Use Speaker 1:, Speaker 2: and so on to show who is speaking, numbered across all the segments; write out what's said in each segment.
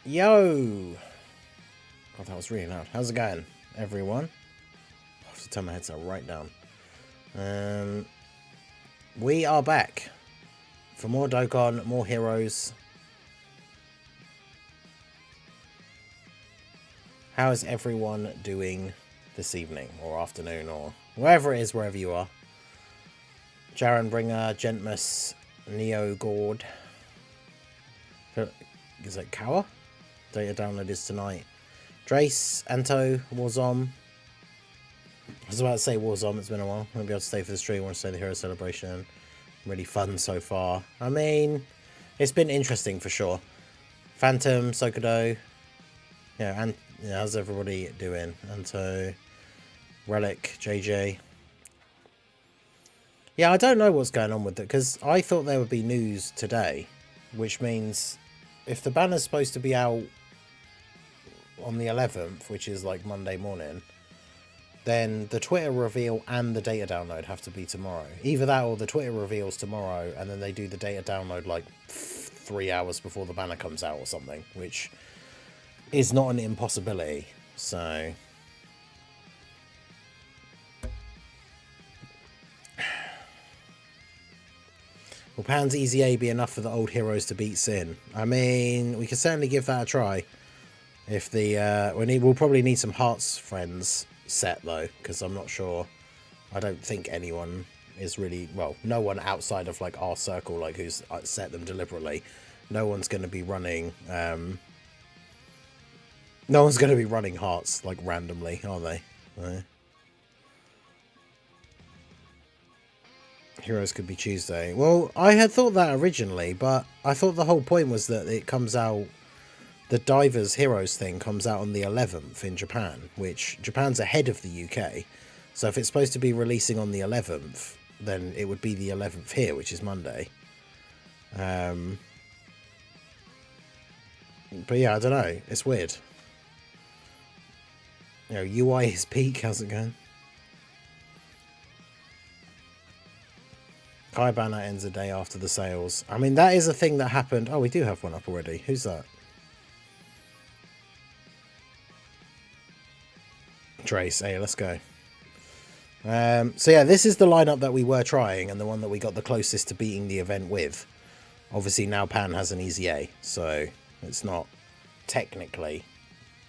Speaker 1: Yo! God, that was really loud. How's it going, everyone? I have to turn my headset right down. We are back for more Dokkan, more heroes. How is everyone doing this evening, or afternoon, or wherever it is, wherever you are? Jaren Bringer, Gentmus, Neo Gord. Is it Kawa? Data download is tonight. Drace, Anto, Warzom. I was about to say Warzom, it's been a while. Won't be able to stay for the stream, I want to stay the Hero Celebration. Really fun so far. I mean, it's been interesting for sure. Phantom, Sokodo. Yeah, and yeah, how's everybody doing? Anto, Relic, JJ. Yeah, I don't know what's going on with it, because I thought there would be news today, which means if the banner's supposed to be out on the 11th, which is like Monday morning, then the Twitter reveal and the data download have to be tomorrow. Either that or the Twitter reveals tomorrow and then they do the data download like 3 hours before the banner comes out or something, which is not an impossibility. So will Pan's EZA be enough for the old heroes to beat Sin? I mean, we can certainly give that a try. If the we'll probably need some Hearts friends set though, because I'm not sure. I don't think anyone is really, well, no one outside of like our circle, like who's set them deliberately. No one's going to be running. No one's going to be running Hearts like randomly, are they? Heroes could be Tuesday. Well, I had thought that originally, but I thought the whole point was that it comes out. The Divers Heroes thing comes out on the 11th in Japan, which Japan's ahead of the UK. So if it's supposed to be releasing on the 11th, then it would be the 11th here, which is Monday. But yeah, I don't know. It's weird. You know, UI is peak. How's it going? Kai banner ends a day after the sales. I mean, that is a thing that happened. Oh, we do have one up already. Who's that? Trace, hey, let's go. So yeah, this is the lineup that we were trying and the one that we got the closest to beating the event with. Obviously now Pan has an EZA, so it's not technically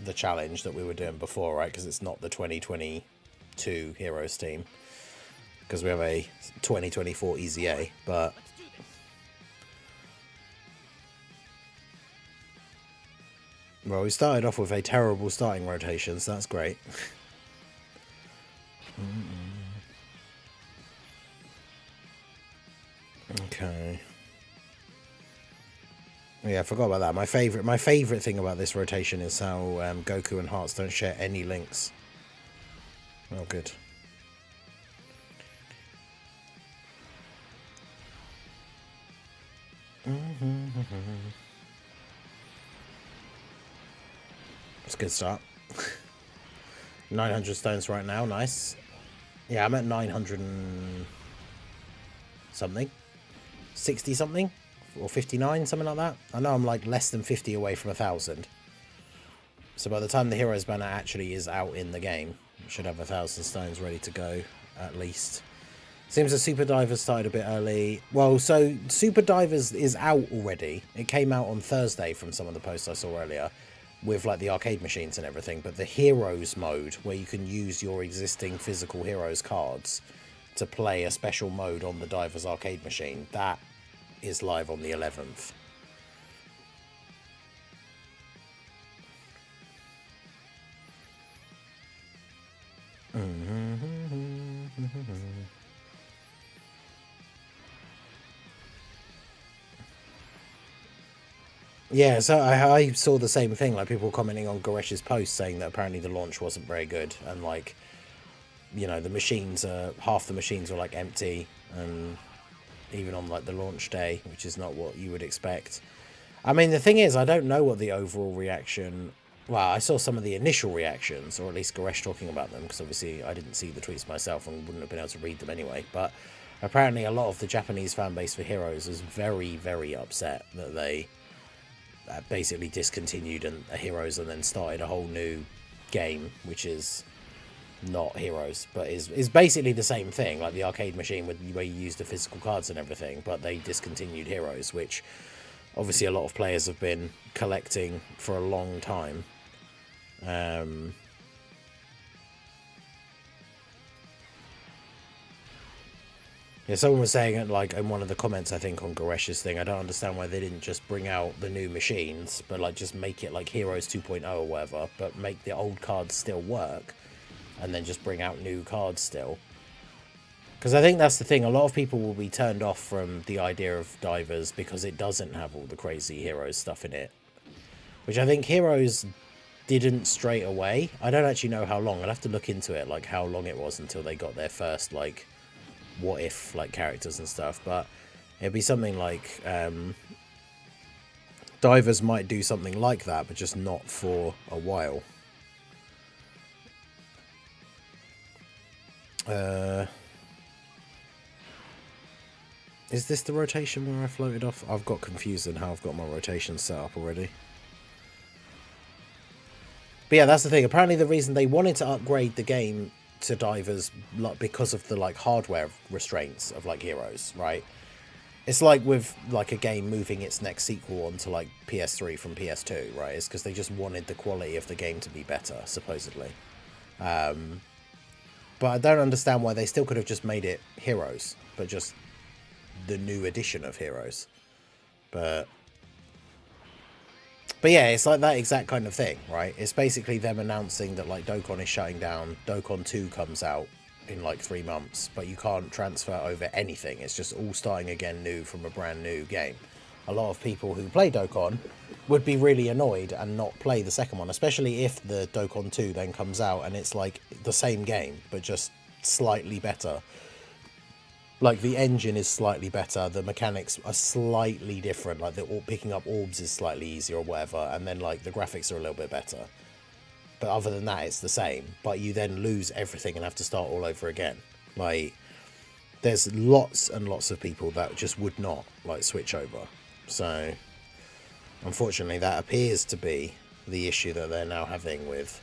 Speaker 1: the challenge that we were doing before, right? Because it's not the 2022 Heroes team, because we have a 2024 EZA, but well, we started off with a terrible starting rotation, so that's great. Okay. Yeah, I forgot about that. My favorite thing about this rotation is how Goku and Hearts don't share any links. Oh, good. It's a good start. 900 stones right now, nice. Yeah, I'm at 900 and something. 60 something? Or 59, something like that. I know I'm like less than 50 away from 1,000. So by the time the Heroes banner actually is out in the game, we should have 1,000 stones ready to go, at least. Seems the Super Divers started a bit early. Well, so Super Divers is out already. It came out on Thursday from some of the posts I saw earlier, with like the arcade machines and everything. But the Heroes mode, where you can use your existing physical Heroes cards to play a special mode on the Divers arcade machine, that is live on the 11th. Yeah, so I saw the same thing, like people commenting on Goresh's post saying that apparently the launch wasn't very good, and like, you know, the machines are, half the machines were like empty, and even on like the launch day, which is not what you would expect. I mean, the thing is, I don't know what the overall reaction, well, I saw some of the initial reactions, or at least Goresh talking about them, because obviously I didn't see the tweets myself and wouldn't have been able to read them anyway, but apparently a lot of the Japanese fan base for Heroes is very, very upset that they basically discontinued Heroes and then started a whole new game, which is not Heroes, but is basically the same thing, like the arcade machine where you use the physical cards and everything, but they discontinued Heroes, which obviously a lot of players have been collecting for a long time. Yeah, someone was saying it like in one of the comments, I think, on Goresh's thing, I don't understand why they didn't just bring out the new machines, but like just make it like Heroes 2.0 or whatever, but make the old cards still work, and then just bring out new cards still. Because I think that's the thing, a lot of people will be turned off from the idea of Divers because it doesn't have all the crazy Heroes stuff in it. Which I think Heroes didn't straight away. I don't actually know how long, I'd have to look into it, like how long it was until they got their first, like, what if like characters and stuff, but it'd be something like Divers might do something like that, but just not for a while. Is this the rotation where I floated off? I've got confused in how I've got my rotation set up already. But yeah, that's the thing. Apparently the reason they wanted to upgrade the game to Divers, like, because of the like hardware restraints of like Heroes, right? It's like with like a game moving its next sequel onto like PS3 from PS2, right? It's because they just wanted the quality of the game to be better, supposedly. But I don't understand why they still could have just made it Heroes, but just the new edition of Heroes. But yeah, it's like that exact kind of thing, right? It's basically them announcing that like Dokkan is shutting down. Dokkan 2 comes out in like 3 months, but you can't transfer over anything. It's just all starting again new from a brand new game. A lot of people who play Dokkan would be really annoyed and not play the second one, especially if the Dokkan 2 then comes out and it's like the same game, but just slightly better. Like, the engine is slightly better, the mechanics are slightly different, like, picking up orbs is slightly easier or whatever, and then, like, the graphics are a little bit better. But other than that, it's the same. But you then lose everything and have to start all over again. Like, there's lots and lots of people that just would not, like, switch over. So, unfortunately, that appears to be the issue that they're now having with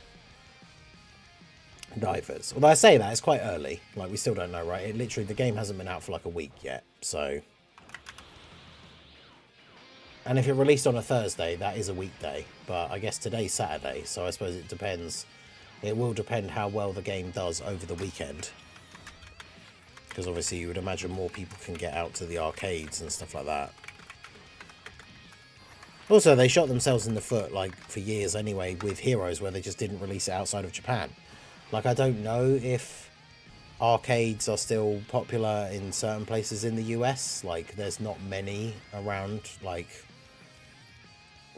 Speaker 1: Divers. Although I say that, it's quite early. Like, we still don't know, right? It literally, the game hasn't been out for like a week yet, so. And if it released on a Thursday, that is a weekday. But I guess today's Saturday, so I suppose it depends. It will depend how well the game does over the weekend. Because obviously you would imagine more people can get out to the arcades and stuff like that. Also, they shot themselves in the foot, like, for years anyway, with Heroes, where they just didn't release it outside of Japan. Like, I don't know if arcades are still popular in certain places in the US. Like, there's not many around, like,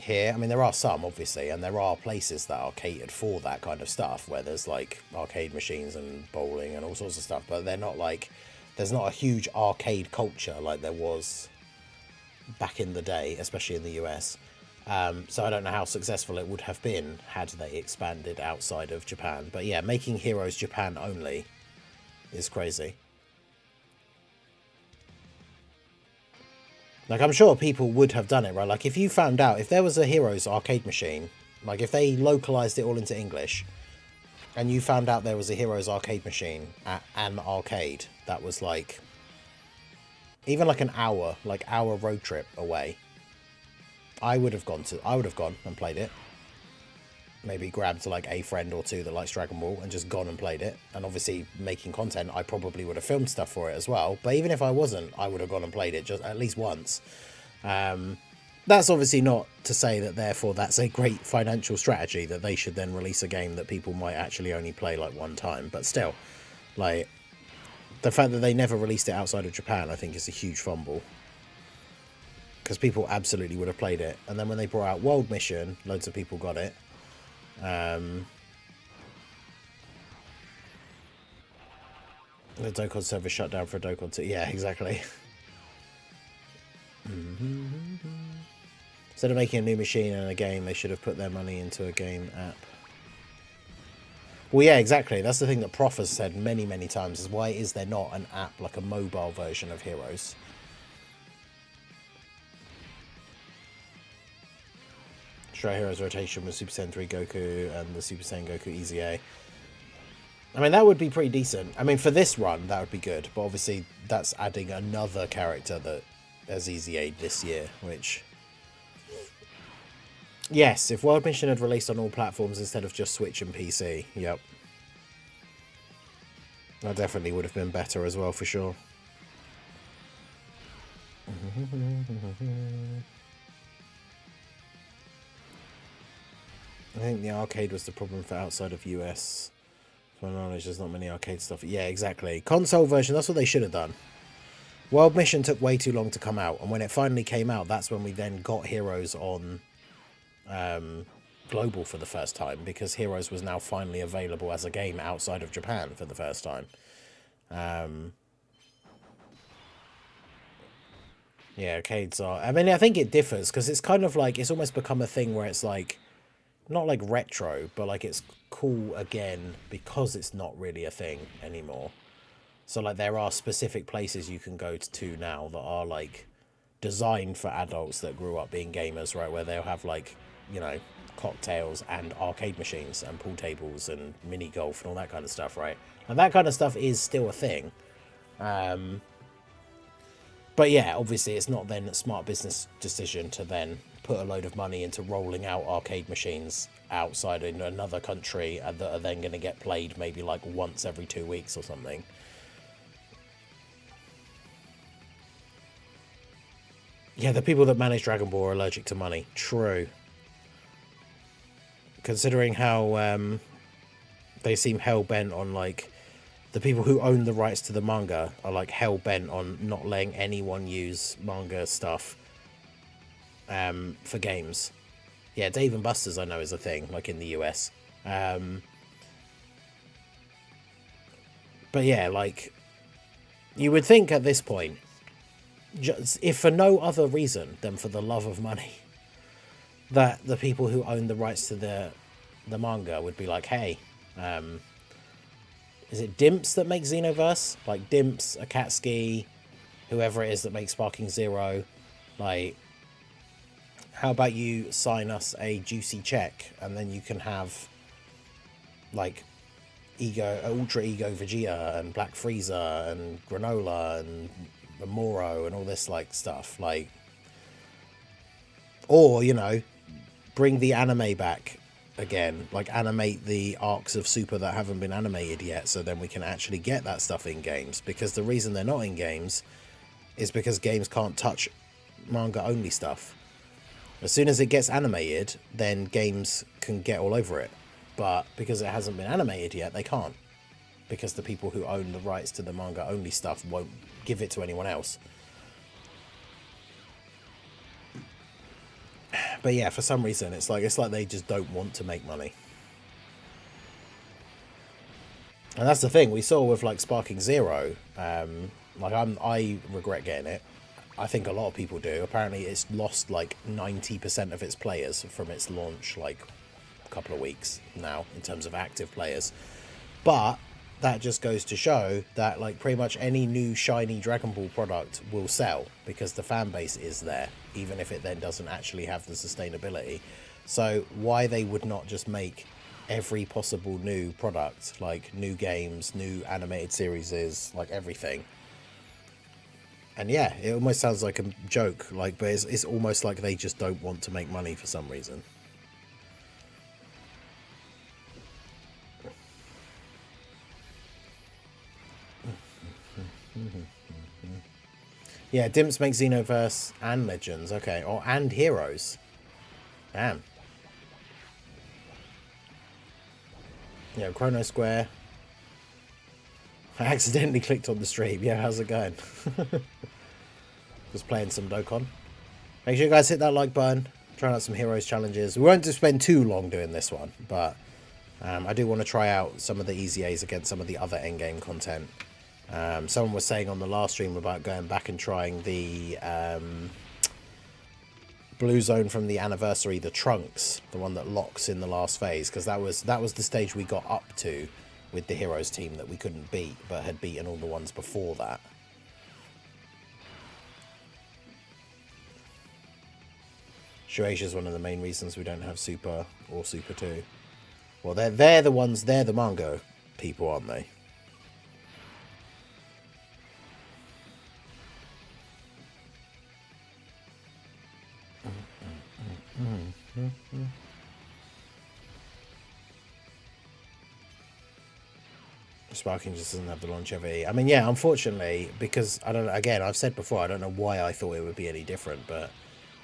Speaker 1: here. I mean, there are some, obviously, and there are places that are catered for that kind of stuff, where there's, like, arcade machines and bowling and all sorts of stuff, but they're not, like, there's not a huge arcade culture like there was back in the day, especially in the US. So I don't know how successful it would have been had they expanded outside of Japan. But yeah, making Heroes Japan only is crazy. Like, I'm sure people would have done it, right? Like, if you found out, if there was a Heroes arcade machine, like, if they localized it all into English, and you found out there was a Heroes arcade machine at an arcade that was, like, even like an hour road trip away, I would have gone and played it. Maybe grabbed like a friend or two that likes Dragon Ball and just gone and played it. And obviously, making content, I probably would have filmed stuff for it as well. But even if I wasn't, I would have gone and played it just at least once. That's obviously not to say that therefore that's a great financial strategy, that they should then release a game that people might actually only play like one time. But still, like, the fact that they never released it outside of Japan, I think, is a huge fumble. Because people absolutely would have played it. And then when they brought out World Mission, loads of people got it. The Dokkan server shut down for Dokkan 2. Yeah, exactly. Instead of making a new machine and a game, they should have put their money into a game app. Well, yeah, exactly. That's the thing that Prof has said many, many times, is why is there not an app, like a mobile version of Heroes? Stray Heroes rotation with Super Saiyan 3 Goku and the Super Saiyan Goku EZA. I mean, that would be pretty decent. I mean, for this run, that would be good. But obviously, that's adding another character that has EZA'd this year, which... Yes, if World Mission had released on all platforms instead of just Switch and PC, yep. That definitely would have been better as well, for sure. I think the arcade was the problem for outside of US. For my knowledge, there's not many arcade stuff. Yeah, exactly. Console version, that's what they should have done. World Mission took way too long to come out, and when it finally came out, that's when we then got Heroes on global for the first time, because Heroes was now finally available as a game outside of Japan for the first time. Yeah, arcades are... I mean, I think it differs, because it's kind of like... It's almost become a thing where it's like... Not like retro, but like it's cool again because it's not really a thing anymore. So like there are specific places you can go to now that are like designed for adults that grew up being gamers, right? Where they'll have like, you know, cocktails and arcade machines and pool tables and mini golf and all that kind of stuff, right? And that kind of stuff is still a thing. But yeah, obviously it's not then a smart business decision to then put a load of money into rolling out arcade machines outside in another country that are then going to get played maybe like once every 2 weeks or something. Yeah, the people that manage Dragon Ball are allergic to money. True. Considering how they seem hell-bent on like... The people who own the rights to the manga are like hell-bent on not letting anyone use manga stuff for games. Yeah, Dave & Buster's I know is a thing, like in the US. But yeah, like, you would think at this point, just, if for no other reason than for the love of money, that the people who own the rights to the manga would be like, hey, is it Dimps that makes Xenoverse? Like Dimps, Akatsuki, whoever it is that makes Sparking Zero. Like, how about you sign us a juicy check and then you can have like Ultra Ego Vegeta and Black Frieza and Granola and Moro and all this like stuff. Like, or, you know, bring the anime back again, like animate the arcs of Super that haven't been animated yet, so then we can actually get that stuff in games, because the reason they're not in games is because games can't touch manga only stuff. As soon as it gets animated, then games can get all over it, but because it hasn't been animated yet, they can't, because the people who own the rights to the manga only stuff won't give it to anyone else. But yeah, for some reason, it's like they just don't want to make money. And that's the thing we saw with like Sparking Zero. Like I regret getting it. I think a lot of people do. Apparently, it's lost like 90% of its players from its launch, like a couple of weeks now in terms of active players. But that just goes to show that like pretty much any new shiny Dragon Ball product will sell, because the fan base is there, even if it then doesn't actually have the sustainability. So why they would not just make every possible new product, like new games, new animated series, like everything. And yeah, it almost sounds like a joke, like, but it's almost like they just don't want to make money for some reason. Yeah, Dimps makes Xenoverse and Legends, okay, and Heroes. Damn. Yeah, Chrono Square. I accidentally clicked on the stream. Yeah, how's it going? Just playing some Dokkan. Make sure you guys hit that like button. Trying out some Heroes challenges. We won't spend too long doing this one, but I do want to try out some of the EZA'S against some of the other endgame content. Someone was saying on the last stream about going back and trying the Blue Zone from the anniversary, the Trunks, the one that locks in the last phase, because that was the stage we got up to with the Heroes team that we couldn't beat, but had beaten all the ones before that. Shueisha is one of the main reasons we don't have Super or Super 2. Well, they're the ones, they're the manga people, aren't they? Sparking just doesn't have the longevity. I mean, yeah, unfortunately, because I don't know, again, I've said before, I don't know why I thought it would be any different, but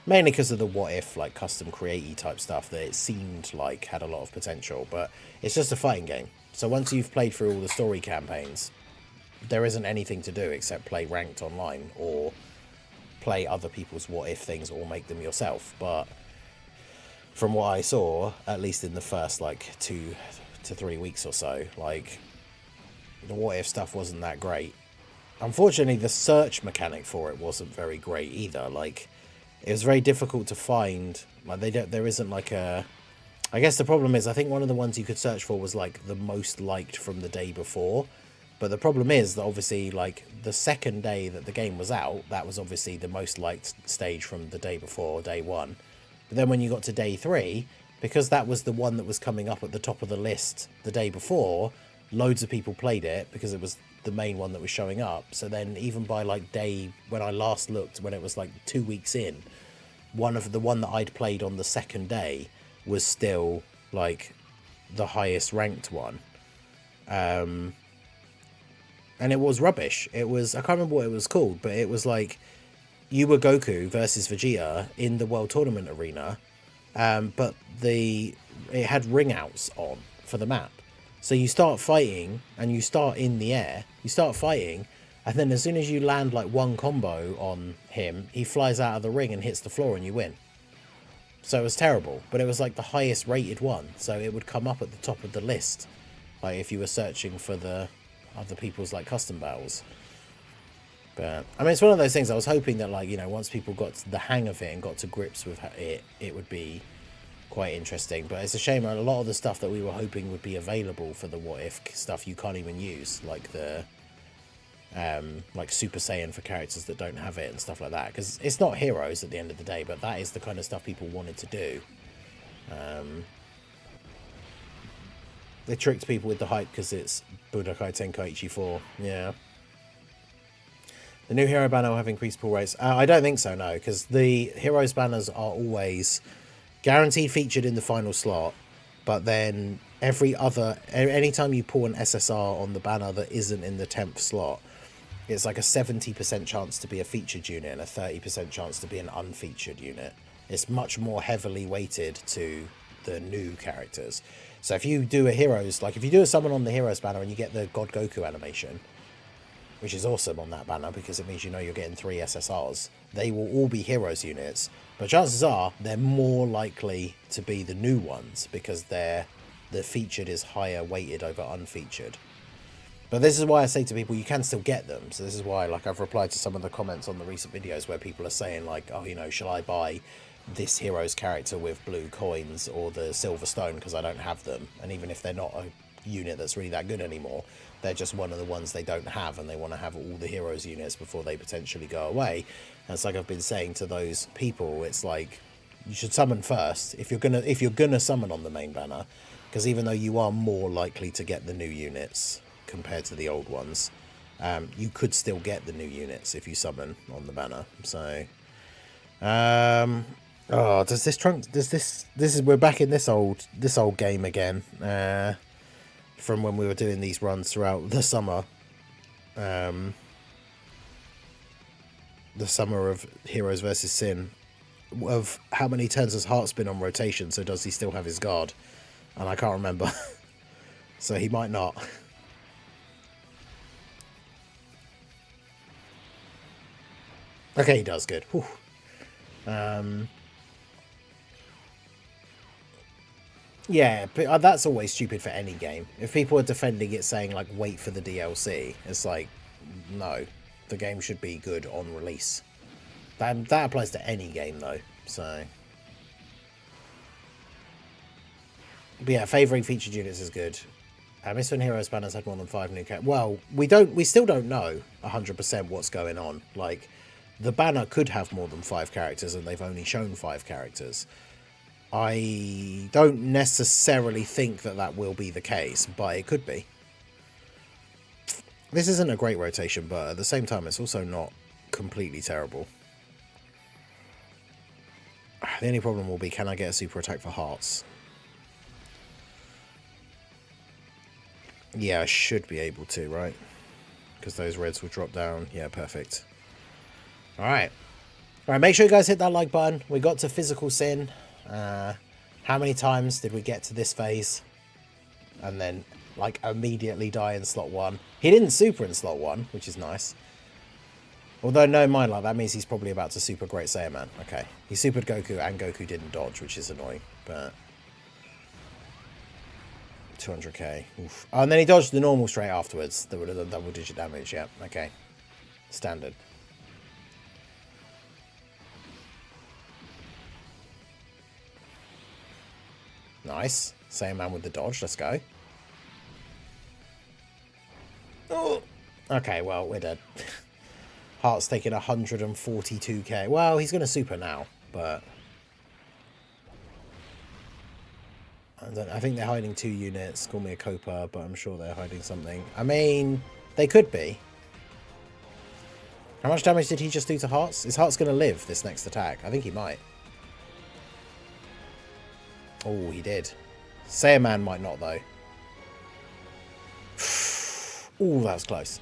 Speaker 1: mainly because of the what if, like, custom create type stuff that it seemed like had a lot of potential, but it's just a fighting game. So once you've played through all the story campaigns, there isn't anything to do except play ranked online or play other people's what if things or make them yourself. But from what I saw, at least in the first like 2 to 3 weeks or so, like the what if stuff wasn't that great. Unfortunately, the search mechanic for it wasn't very great either. Like, it was very difficult to find. Like, there isn't like a. I guess the problem is, I think one of the ones you could search for was like the most liked from the day before. But the problem is that obviously, like, the second day that the game was out, that was obviously the most liked stage from the day before, day one. But then when you got to day 3, because that was the one that was coming up at the top of the list the day before, loads of people played it because it was the main one that was showing up. So then even by like when I last looked, when it was like 2 weeks in, one that I'd played on the second day was still like the highest ranked one. And it was rubbish. It was, I can't remember what it was called, but it was like you were Goku versus Vegeta in the World Tournament arena, but it had ring outs on for the map. So you start fighting, and you start in the air, you start fighting, and then as soon as you land like one combo on him, he flies out of the ring and hits the floor and you win. So it was terrible, but it was like the highest rated one, so it would come up at the top of the list, like if you were searching for the other people's like custom battles. But I mean, it's one of those things. I was hoping that, like, you know, once people got the hang of it and got to grips with it, it would be quite interesting. But it's a shame a lot of the stuff that we were hoping would be available for the what if stuff you can't even use, like the like Super Saiyan for characters that don't have it and stuff like that, because it's not Heroes at the end of the day, but that is the kind of stuff people wanted to do. They tricked people with the hype because it's Budokai Tenkaichi 4. Yeah. The new hero banner will have increased pull rates. I don't think so, no, because the Heroes banners are always guaranteed featured in the final slot, but then anytime you pull an SSR on the banner that isn't in the 10th slot, it's like a 70% chance to be a featured unit and a 30% chance to be an unfeatured unit. It's much more heavily weighted to the new characters. So if you do if you do a summon on the Heroes banner and you get the God Goku animation, which is awesome on that banner because it means you know you're getting 3 SSRs, they will all be Heroes units, but chances are they're more likely to be the new ones because the featured is higher weighted over unfeatured. But this is why I say to people, you can still get them. So this is why, like, I've replied to some of the comments on the recent videos where people are saying, like, oh, you know, shall I buy this Heroes character with blue coins or the silver stone because I don't have them? And even if they're not a unit that's really that good anymore, they're just one of the ones they don't have, and they want to have all the Heroes units before they potentially go away. And it's like I've been saying to those people, it's like you should summon first if you're gonna summon on the main banner, because even though you are more likely to get the new units compared to the old ones, you could still get the new units if you summon on the banner. So we're back in this old game again, from when we were doing these runs throughout the summer. The summer of Heroes versus Sin, of how many turns has Heart been on rotation, so does he still have his guard? And I can't remember. So he might not. Okay, he does, good. Whew. Yeah, but that's always stupid for any game. If people are defending it saying, like, wait for the DLC, it's like, no. The game should be good on release. That applies to any game, though, so... But yeah, favouring featured units is good. Miss When Heroes banners had more than 5 new characters. Well, we still don't know 100% what's going on. Like, the banner could have more than 5 characters and they've only shown 5 characters. I don't necessarily think that that will be the case, but it could be. This isn't a great rotation, but at the same time, it's also not completely terrible. The only problem will be, can I get a super attack for hearts? Yeah, I should be able to, right? Because those reds will drop down. Yeah, perfect. Alright. Alright, make sure you guys hit that like button. We got to Physical Sin. How many times did we get to this phase? And then, like, immediately die in slot 1. He didn't super in slot 1, which is nice. Although, no, mind like that means he's probably about to super Great Saiyaman. Okay. He supered Goku and Goku didn't dodge, which is annoying. But 200k. Oof. Oh, and then he dodged the normal straight afterwards. That would have done double-digit damage. Yeah, okay. Standard. Nice. Saiyaman with the dodge. Let's go. Oh. Okay, well, we're dead. Heart's taking 142k. Well, he's going to super now, but I think they're hiding 2 units. Call me a Copa, but I'm sure they're hiding something. I mean, they could be. How much damage did he just do to Hearts? Is Hearts going to live this next attack? I think he might. Oh, he did. Saiyaman might not, though. Oh, that was close.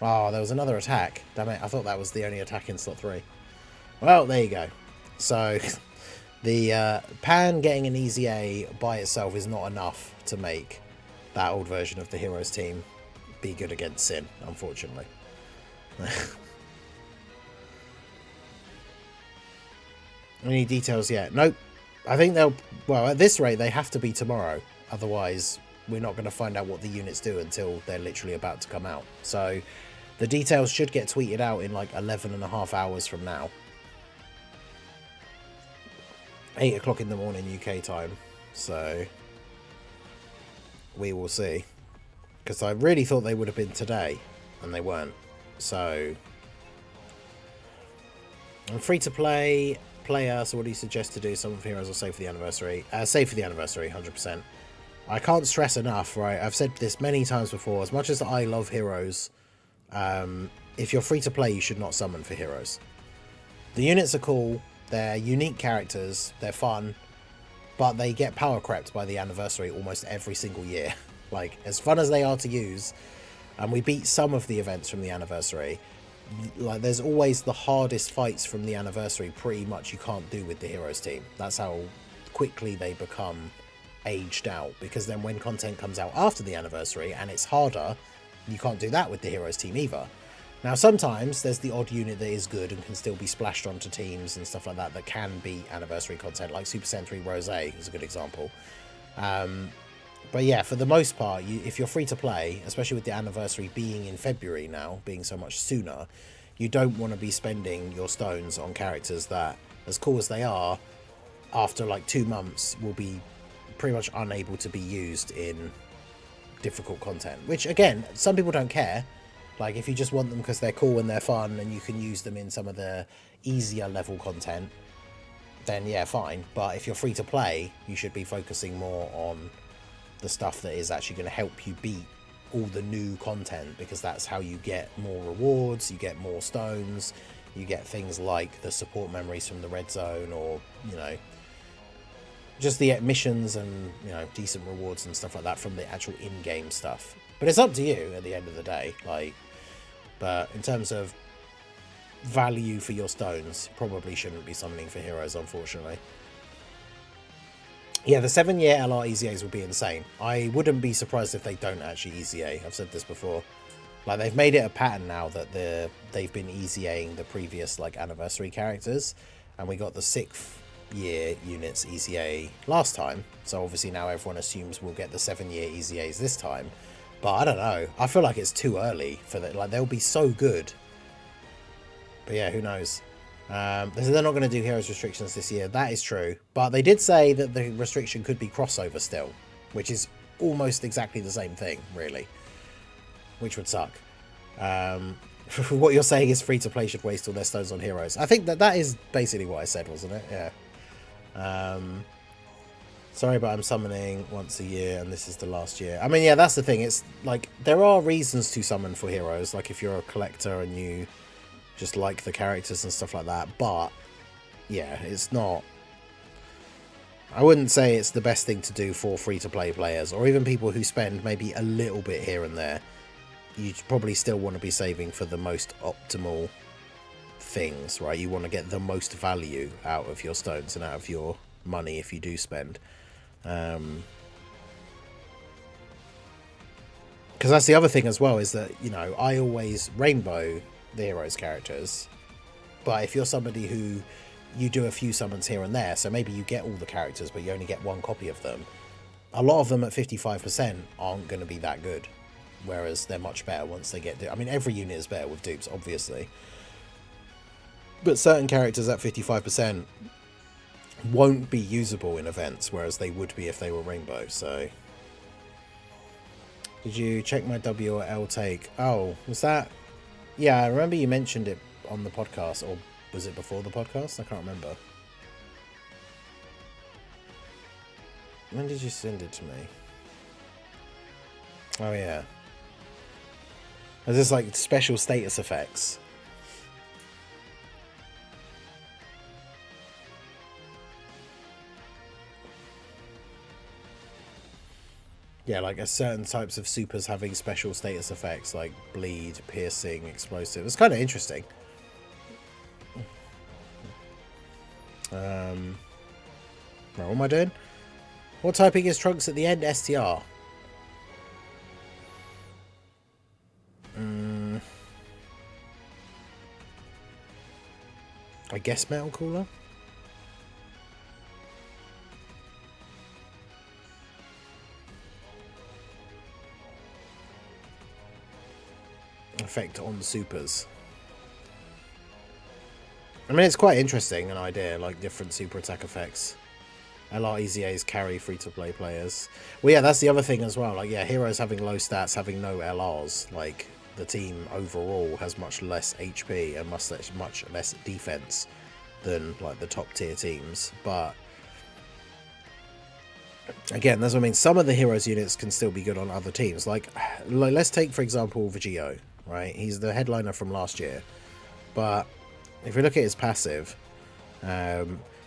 Speaker 1: Oh, there was another attack. Damn it, I thought that was the only attack in slot 3. Well, there you go. So, the Pan getting an EZA by itself is not enough to make that old version of the Heroes team be good against Sin, unfortunately. Any details yet? Nope. I think they'll... Well, at this rate, they have to be tomorrow. Otherwise, we're not going to find out what the units do until they're literally about to come out. So, the details should get tweeted out in like 11.5 hours from now. 8 o'clock in the morning UK time. So, we will see. Because I really thought they would have been today, and they weren't. So, I'm free to play... player, so what do you suggest to do? Some of Heroes will save for the anniversary. Save for the anniversary, 100%. I can't stress enough, right? I've said this many times before. As much as I love Heroes, if you're free to play, you should not summon for Heroes. The units are cool. They're unique characters. They're fun. But they get power crept by the anniversary almost every single year. Like, as fun as they are to use, and we beat some of the events from the anniversary, like, there's always the hardest fights from the anniversary pretty much you can't do with the Heroes team. That's how quickly they become aged out, because then when content comes out after the anniversary and it's harder, you can't do that with the Heroes team either. Now, sometimes there's the odd unit that is good and can still be splashed onto teams and stuff like that that can be anniversary content, like Super Sentai Rose is a good example. But yeah, for the most part, if you're free to play, especially with the anniversary being in February now, being so much sooner, you don't want to be spending your stones on characters that, as cool as they are, after like 2 months will be pretty much unable to be used in difficult content. Which, again, some people don't care. Like, if you just want them because they're cool and they're fun and you can use them in some of the easier level content, then yeah, fine. But if you're free to play, you should be focusing more on the stuff that is actually going to help you beat all the new content, because that's how you get more rewards, you get more stones, you get things like the support memories from the red zone, or, you know, just the missions and, you know, decent rewards and stuff like that from the actual in-game stuff. But it's up to you at the end of the day, like, but in terms of value for your stones, probably shouldn't be summoning for Heroes, unfortunately. Yeah, the 7-year LR EZAs will be insane. I wouldn't be surprised if they don't actually EZA. I've said this before. Like, they've made it a pattern now that they've been EZAing the previous, like, anniversary characters. And we got the 6th year units EZA last time. So obviously now everyone assumes we'll get the 7-year EZAs this time. But I don't know. I feel like it's too early for that. Like, they'll be so good. But yeah, who knows? They're not going to do Heroes restrictions this year. That is true. But they did say that the restriction could be crossover still, which is almost exactly the same thing, really. Which would suck. What you're saying is free-to-play should waste all their stones on heroes. I think that is basically what I said, wasn't it? Yeah. Sorry, but I'm summoning once a year, and this is the last year. I mean, yeah, that's the thing. It's like, there are reasons to summon for heroes, like if you're a collector and you just like the characters and stuff like that. But, yeah, it's not... I wouldn't say it's the best thing to do for free-to-play players, or even people who spend maybe a little bit here and there. You probably still want to be saving for the most optimal things, right? You want to get the most value out of your stones and out of your money if you do spend. Because that's the other thing as well, is that, you know, I always rainbow the heroes characters, but if you're somebody who you do a few summons here and there, so maybe you get all the characters but you only get one copy of them, a lot of them at 55% aren't going to be that good, whereas they're much better once they get... I mean, every unit is better with dupes, obviously, but certain characters at 55% won't be usable in events, whereas they would be if they were rainbow. So, did you check my W or L take? Oh, was that... Yeah, I remember you mentioned it on the podcast, or was it before the podcast? I can't remember. When did you send it to me? Oh yeah. Is this like special status effects? Yeah, like certain types of supers having special status effects like bleed, piercing, explosive. It's kind of interesting. Right, what am I doing? What typing is Trunks at the end? STR. I guess Metal Cooler? Effect on supers. I mean, it's quite interesting, an idea, like different super attack effects. LR EZA'S carry free-to-play players. Well, yeah, that's the other thing as well. Like, yeah, heroes having low stats, having no LRs. Like, the team overall has much less HP and much less defense than, like, the top-tier teams. But, again, that's what I mean. Some of the heroes units can still be good on other teams. Like let's take, for example, Vegito, right? He's the headliner from last year. But if we look at his passive...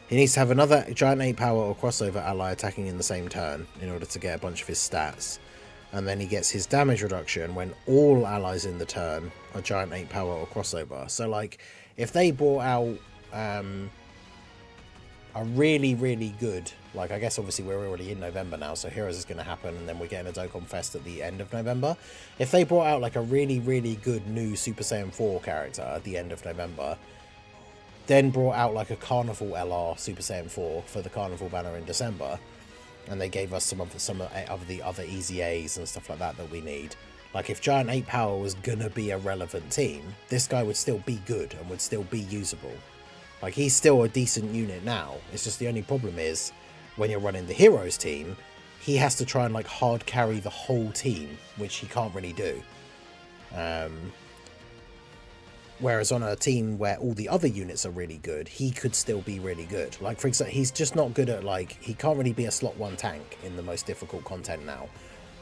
Speaker 1: he needs to have another Giant 8 power or crossover ally attacking in the same turn in order to get a bunch of his stats. And then he gets his damage reduction when all allies in the turn are Giant 8 power or crossover. So, like, if they brought out a really, really good... Like, I guess, obviously, we're already in November now, so Heroes is going to happen, and then we're getting a Dokkan Fest at the end of November. If they brought out, like, a really, really good new Super Saiyan 4 character at the end of November... then brought out like a Carnival LR Super Saiyan 4 for the Carnival banner in December, and they gave us some of the other EZA'S and stuff like that we need. Like, if Giant 8 Power was gonna be a relevant team, this guy would still be good and would still be usable. Like, he's still a decent unit now. It's just the only problem is, when you're running the Heroes team, he has to try and like hard carry the whole team, which he can't really do. Whereas on a team where all the other units are really good, he could still be really good. Like, for example, he's just not good at, like, he can't really be a slot 1 tank in the most difficult content now.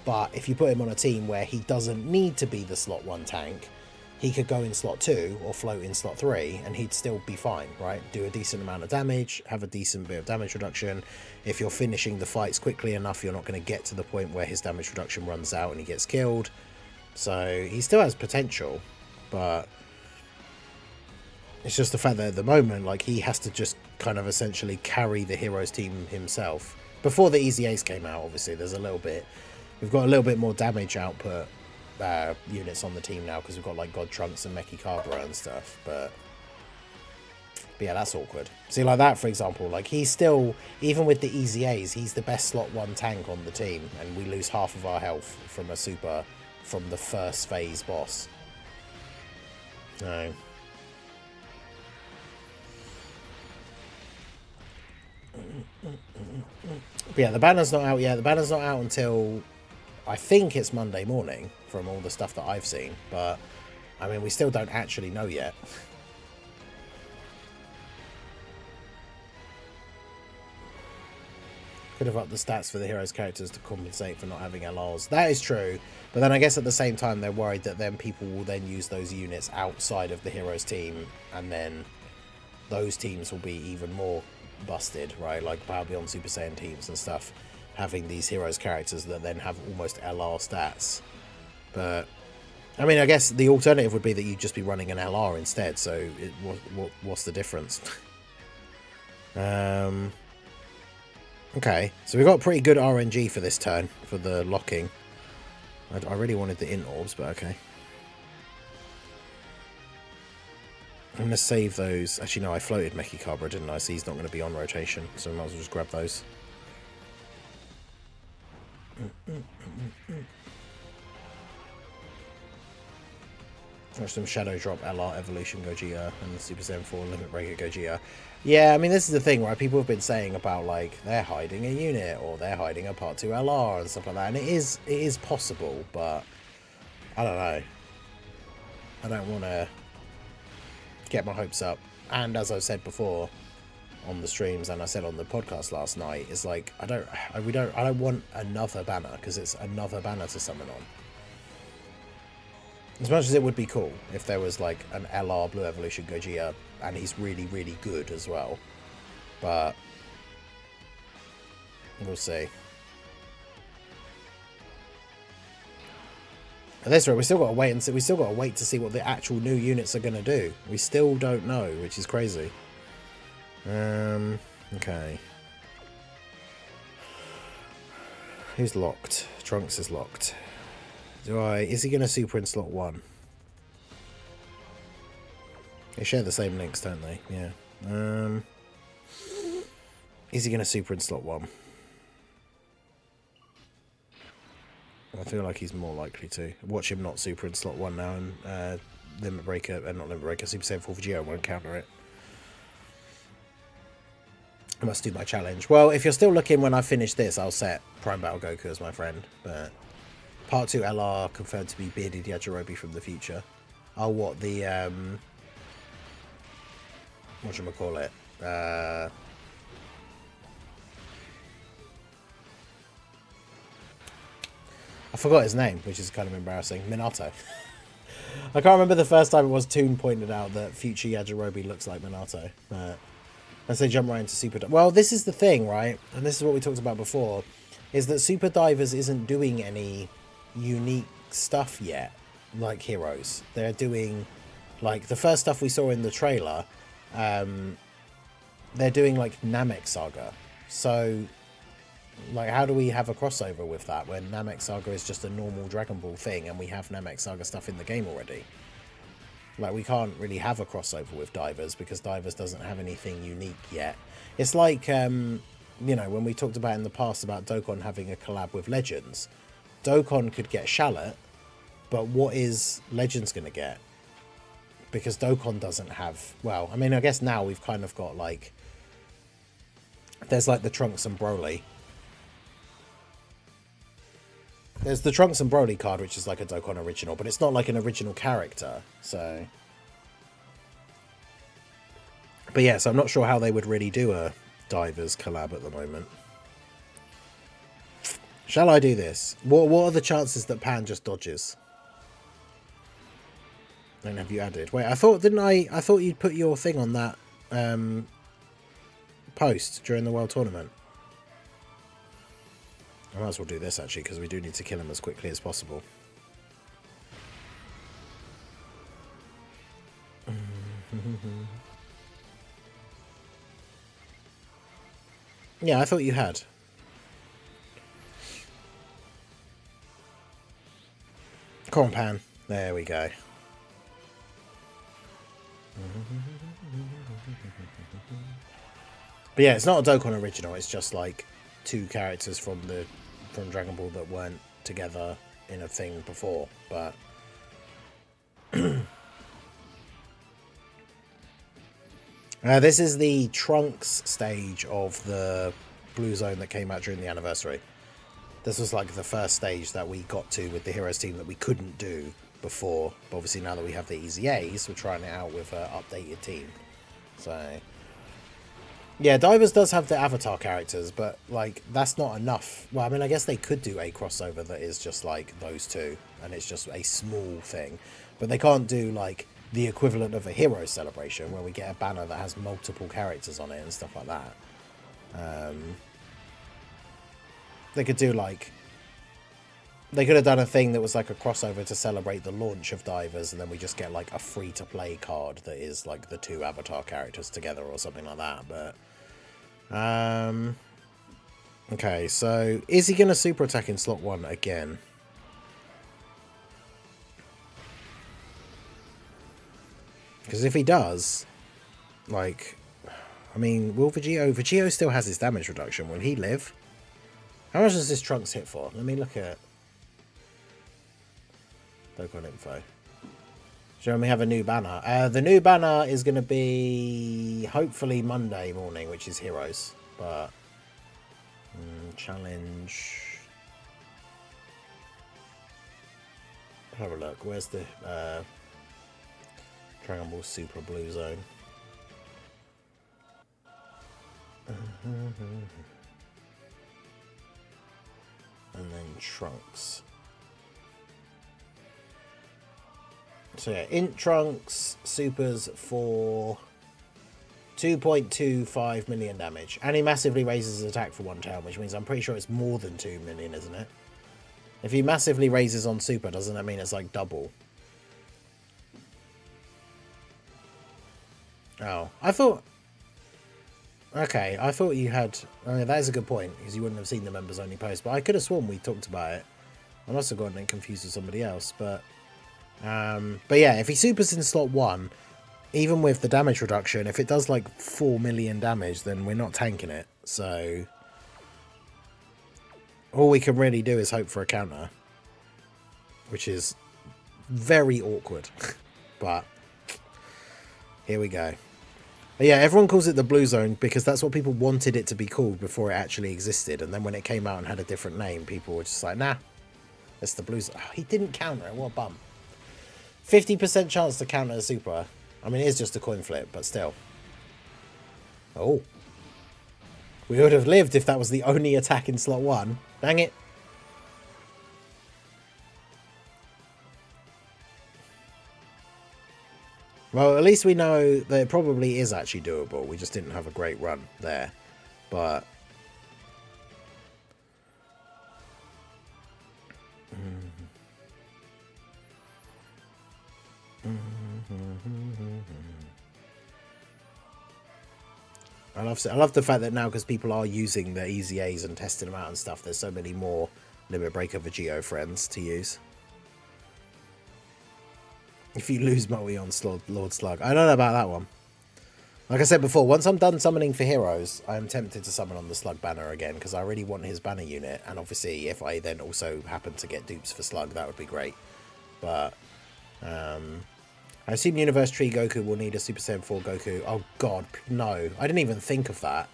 Speaker 1: But if you put him on a team where he doesn't need to be the slot 1 tank, he could go in slot 2 or float in slot 3 and he'd still be fine, right? Do a decent amount of damage, have a decent bit of damage reduction. If you're finishing the fights quickly enough, you're not going to get to the point where his damage reduction runs out and he gets killed. So he still has potential, but... it's just the fact that at the moment, like, he has to just kind of essentially carry the Heroes team himself. Before the EZA'S came out, obviously, there's a little bit... we've got a little bit more damage output units on the team now, because we've got, like, God Trunks and Meki Cabra and stuff, but yeah, that's awkward. See, like that, for example, like, he's still... even with the EZA'S, he's the best slot 1 tank on the team, and we lose half of our health from a super... from the first phase boss. No. But yeah, the banner's not out yet. The banner's not out until I think it's Monday morning from all the stuff that I've seen. But I mean, we still don't actually know yet. Could have upped the stats for the heroes' characters to compensate for not having LRs. That is true, but then I guess at the same time they're worried that then people will then use those units outside of the heroes team, and then those teams will be even more busted, right? Like Power Beyond Super Saiyan teams and stuff, having these heroes' characters that then have almost LR stats. But I mean, I guess the alternative would be that you'd just be running an LR instead. So what's the difference? Okay, so we've got pretty good RNG for this turn, for the locking. I really wanted the int orbs, but okay. I'm going to save those. Actually, no, I floated Mechikabra, didn't I? So he's not going to be on rotation, so we might as well just grab those. Watch them Shadow Drop LR Evolution Gogeta and Super Saiyan 4 Limit Breaker Gogeta. Yeah, I mean, this is the thing, right? People have been saying about, like, they're hiding a unit or they're hiding a Part 2 LR and stuff like that. And it is possible, but I don't know. I don't want to get my hopes up. And as I've said before on the streams, and I said on the podcast last night, it's like, I don't want another banner, because it's another banner to summon on. As much as it would be cool if there was like an LR Blue Evolution Gogeta and he's really, really good as well. But we'll see. At this rate, we still got to wait and see. We still got to wait to see what the actual new units are going to do. We still don't know, which is crazy. Okay. Who's locked? Trunks is locked. Is he going to super in slot 1? They share the same links, don't they? Yeah. Is he going to super in slot 1? I feel like he's more likely to. Watch him not super in slot 1 now, and Limit Breaker, not Limit Breaker, Super Saiyan 4 Vegeta won't counter it. I must do my challenge. Well, if you're still looking when I finish this, I'll set Prime Battle Goku as my friend, but Part 2 LR confirmed to be Bearded Yajirobe from the future. Oh, what, the, whatchamacallit? I forgot his name, which is kind of embarrassing. Minato. I can't remember the first time it was Toon pointed out that future Yajirobe looks like Minato. But as they jump right into Super... Well, this is the thing, right? And this is what we talked about before, is that Super Divers isn't doing any unique stuff yet, like Heroes. They're doing, like, the first stuff we saw in the trailer, they're doing, like, Namek Saga. So, like, how do we have a crossover with that when Namek Saga is just a normal Dragon Ball thing and we have Namek Saga stuff in the game already? Like, we can't really have a crossover with Divers because Divers doesn't have anything unique yet. It's like, you know, when we talked about in the past about Dokkan having a collab with Legends. Dokkan could get Shallot, but what is Legends going to get? Because Dokkan doesn't have... Well, I mean, I guess now we've kind of got, like... There's, like, the Trunks and Broly. There's the Trunks and Broly card, which is, like, a Dokkan original, but it's not, like, an original character, so... But, yeah, so I'm not sure how they would really do a Divers collab at the moment. Shall I do this? What are the chances that Pan just dodges? And have you added? Wait, I thought you'd put your thing on that post during the World Tournament. I might as well do this, actually, because we do need to kill him as quickly as possible. Yeah, I thought you had. Come on, Pan. There we go. But yeah, it's not a Dokkan original. It's just like two characters from Dragon Ball that weren't together in a thing before. But this is the Trunks stage of the Blue Zone that came out during the anniversary. This was like the first stage that we got to with the Heroes team that we couldn't do before. But obviously now that we have the EZA'S, we're trying it out with an updated team. So yeah, Divers does have the avatar characters, but like that's not enough. Well, I mean, I guess they could do a crossover that is just like those two, and it's just a small thing, but they can't do like the equivalent of a hero celebration where we get a banner that has multiple characters on it and stuff like that. They could do like, they could have done a thing that was like a crossover to celebrate the launch of Divers, and then we just get like a free-to-play card that is like the two avatar characters together or something like that. But okay, so is he going to super attack in slot 1 again? Because if he does, like, I mean, will Vegito... Vegito still has his damage reduction. Will he live? How much does this Trunks hit for? Let me look at Dokkan info. So we have a new banner. The new banner is going to be hopefully Monday morning, which is Heroes. But challenge. Have a look. Where's the Dragon Ball Super Blue Zone? And then Trunks. So yeah, Int Trunks Supers for 2.25 million damage. And he massively raises his attack for 1 turn, which means I'm pretty sure it's more than 2 million, isn't it? If he massively raises on Super, doesn't that mean it's like double? Oh, I thought... Okay, I thought you had... I mean, that is a good point, because you wouldn't have seen the members only post. But I could have sworn we talked about it. I must have gotten it confused with somebody else. But yeah, if he supers in slot 1, even with the damage reduction, if it does like 4 million damage, then we're not tanking it. So all we can really do is hope for a counter, which is very awkward. But here we go. But yeah, everyone calls it the Blue Zone because that's what people wanted it to be called before it actually existed. And then when it came out and had a different name, people were just like, nah, it's the Blue Zone. Oh, he didn't counter it. What a bum. 50% chance to counter a super. I mean, it is just a coin flip, but still. Oh. We would have lived if that was the only attack in slot 1. Dang it. Well, at least we know that it probably is actually doable. We just didn't have a great run there. But... I love the fact that now, because people are using the EZA'S and testing them out and stuff, there's so many more Limit Breaker Vegito friends to use. If you lose multi on Lord Slug. I don't know about that one. Like I said before, once I'm done summoning for heroes, I'm tempted to summon on the Slug banner again, because I really want his banner unit. And obviously, if I then also happen to get dupes for Slug, that would be great. But I assume Universe Tree Goku will need a Super Saiyan 4 Goku. Oh god, no. I didn't even think of that.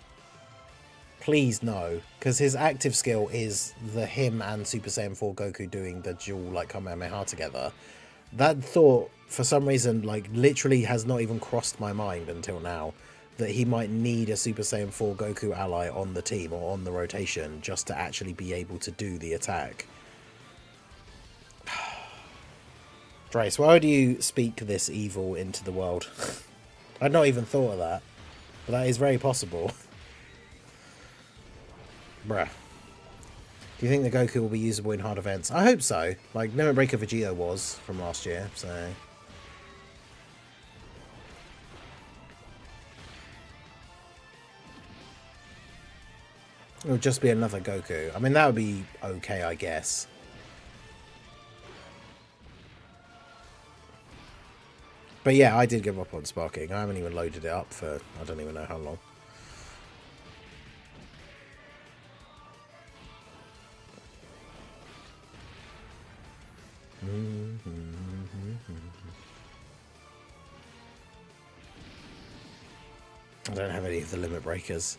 Speaker 1: Please no. Because his active skill is the him and Super Saiyan 4 Goku doing the dual like Kamehameha together. That thought, for some reason, like literally has not even crossed my mind until now. That he might need a Super Saiyan 4 Goku ally on the team or on the rotation just to actually be able to do the attack. Drace, why would you speak this evil into the world? I'd not even thought of that. But that is very possible. Bruh. Do you think the Goku will be usable in hard events? I hope so. Like, Limit Breaker Vegito was from last year, so... It would just be another Goku. I mean, that would be okay, I guess. But yeah, I did give up on sparking. I haven't even loaded it up for I don't even know how long. I don't have any of the limit breakers.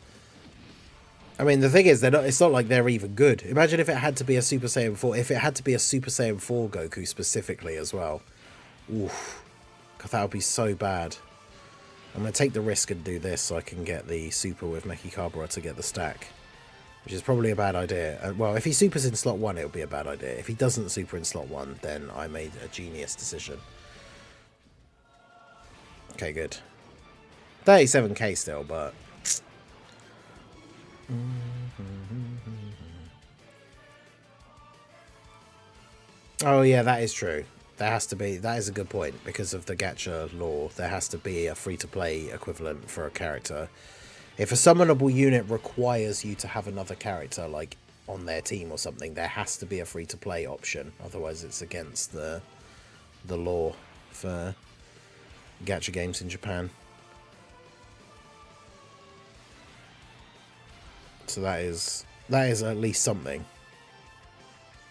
Speaker 1: I mean, the thing is, they're not. It's not like they're even good. Imagine if it had to be a Super Saiyan 4. If it had to be a Super Saiyan 4 Goku specifically as well. Oof. God, that would be so bad. I'm going to take the risk and do this so I can get the Super with Mechikabura to get the stack. Which is probably a bad idea. Well, if he supers in slot 1, it would be a bad idea. If he doesn't super in slot 1, then I made a genius decision. Okay, good. 37k still, but... Oh yeah, that is true. There has to be, that is a good point, because of the gacha law, there has to be a free-to-play equivalent for a character. If a summonable unit requires you to have another character, like, on their team or something, there has to be a free-to-play option, otherwise it's against the law for gacha games in Japan. So that is at least something.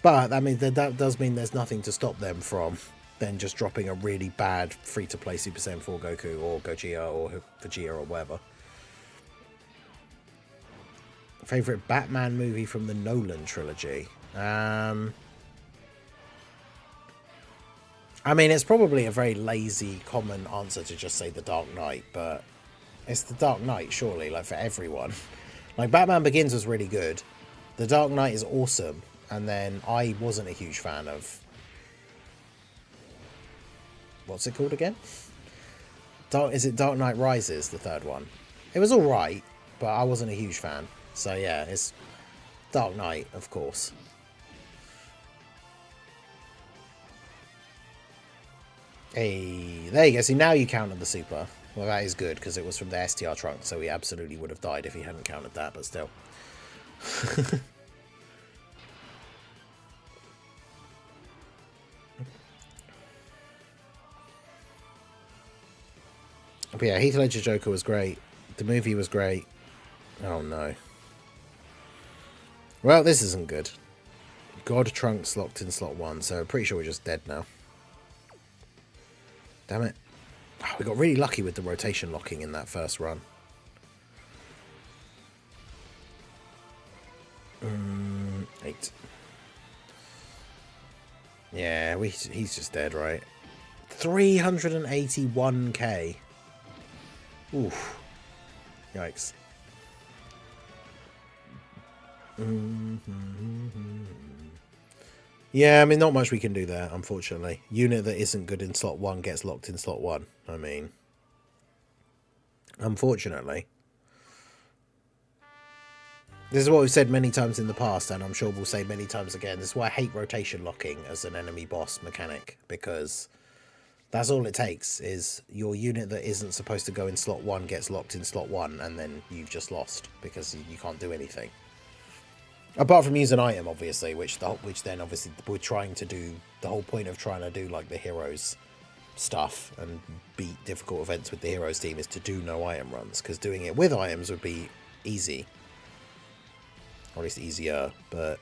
Speaker 1: But that does mean there's nothing to stop them from then just dropping a really bad free-to-play Super Saiyan 4 Goku or Gogeta or Vegeta or whatever. Favorite Batman movie from the Nolan trilogy? I mean, it's probably a very lazy, common answer to just say The Dark Knight, but it's The Dark Knight, surely, like, for everyone. Like, Batman Begins was really good. The Dark Knight is awesome. And then I wasn't a huge fan of... What's it called again? Is it Dark Knight Rises, the third one? It was alright, but I wasn't a huge fan. So yeah, it's Dark Knight, of course. Hey, there you go. See, now you counted the super. Well, that is good, because it was from the STR trunk, so he absolutely would have died if he hadn't counted that, but still. But yeah, Heath Ledger Joker was great. The movie was great. Oh no. Well, this isn't good. God Trunks locked in slot 1, so I'm pretty sure we're just dead now. Damn it. Oh, we got really lucky with the rotation locking in that first run. 8. Yeah, he's just dead, right? 381k. Oof. Yikes. Yeah, I mean, not much we can do there, unfortunately. Unit that isn't good in slot 1 gets locked in slot 1. I mean, unfortunately. This is what we've said many times in the past, and I'm sure we'll say many times again. This is why I hate rotation locking as an enemy boss mechanic, because that's all it takes, is your unit that isn't supposed to go in slot 1 gets locked in slot 1, and then you've just lost, because you can't do anything. Apart from use an item, obviously, which then obviously we're trying to do, the whole point of trying to do like the heroes stuff and beat difficult events with the heroes team is to do no item runs, because doing it with items would be easy. Or at least easier, but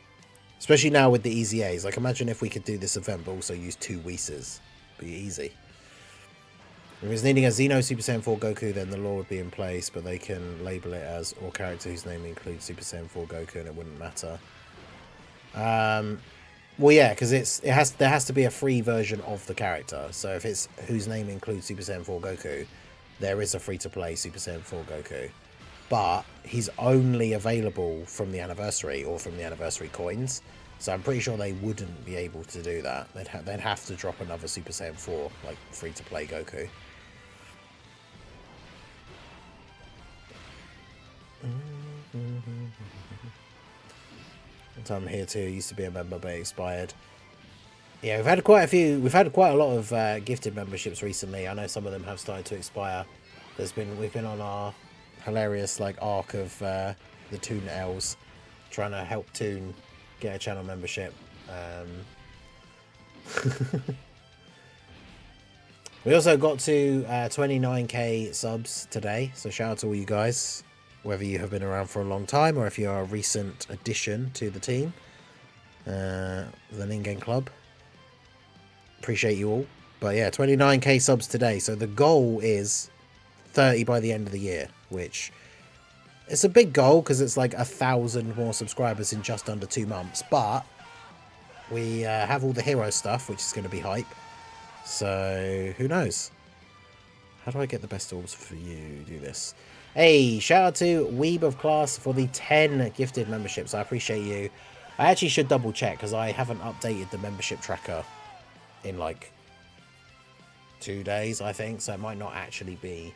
Speaker 1: especially now with the EZA'S, like imagine if we could do this event but also use 2 Whis. Be easy. If it's needing a Xeno Super Saiyan 4 Goku, then the law would be in place, but they can label it as or character whose name includes Super Saiyan 4 Goku, and it wouldn't matter. Well, yeah, because there has to be a free version of the character. So if it's whose name includes Super Saiyan 4 Goku, there is a free-to-play Super Saiyan 4 Goku, but he's only available from the anniversary or from the anniversary coins. So I'm pretty sure they wouldn't be able to do that. They'd have to drop another Super Saiyan 4, like, free-to-play Goku. I'm here too. Used to be a member, but expired. Yeah, we've had quite a lot of gifted memberships recently. I know some of them have started to expire. We've been on our hilarious like arc of the Toon L's, trying to help Toon get a channel membership. We also got to 29k subs today, so shout out to all you guys, whether you have been around for a long time or if you are a recent addition to the team, the ENDGAME club. Appreciate you all. But yeah, 29k subs today, so the goal is 30 by the end of the year, which It's a big goal because it's like 1,000 more subscribers in just under 2 months. But we have all the hero stuff, which is going to be hype. So who knows? How do I get the best orbs for you? Do this. Hey, shout out to Weeb of Class for the 10 gifted memberships. I appreciate you. I actually should double check because I haven't updated the membership tracker in like 2 days, I think. So it might not actually be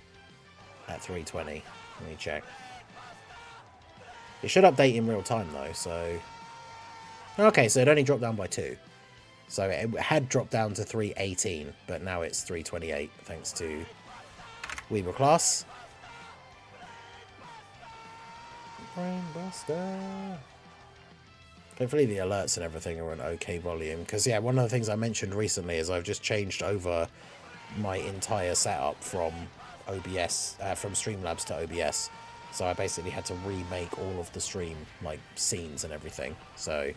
Speaker 1: at 320. Let me check. It should update in real time though, so... Okay, so it only dropped down by 2. So it had dropped down to 318, but now it's 328, thanks to Weaver Class. Brainbuster. Hopefully the alerts and everything are an okay volume, because yeah, one of the things I mentioned recently is I've just changed over my entire setup from OBS, from Streamlabs to OBS. So I basically had to remake all of the stream, like scenes and everything. So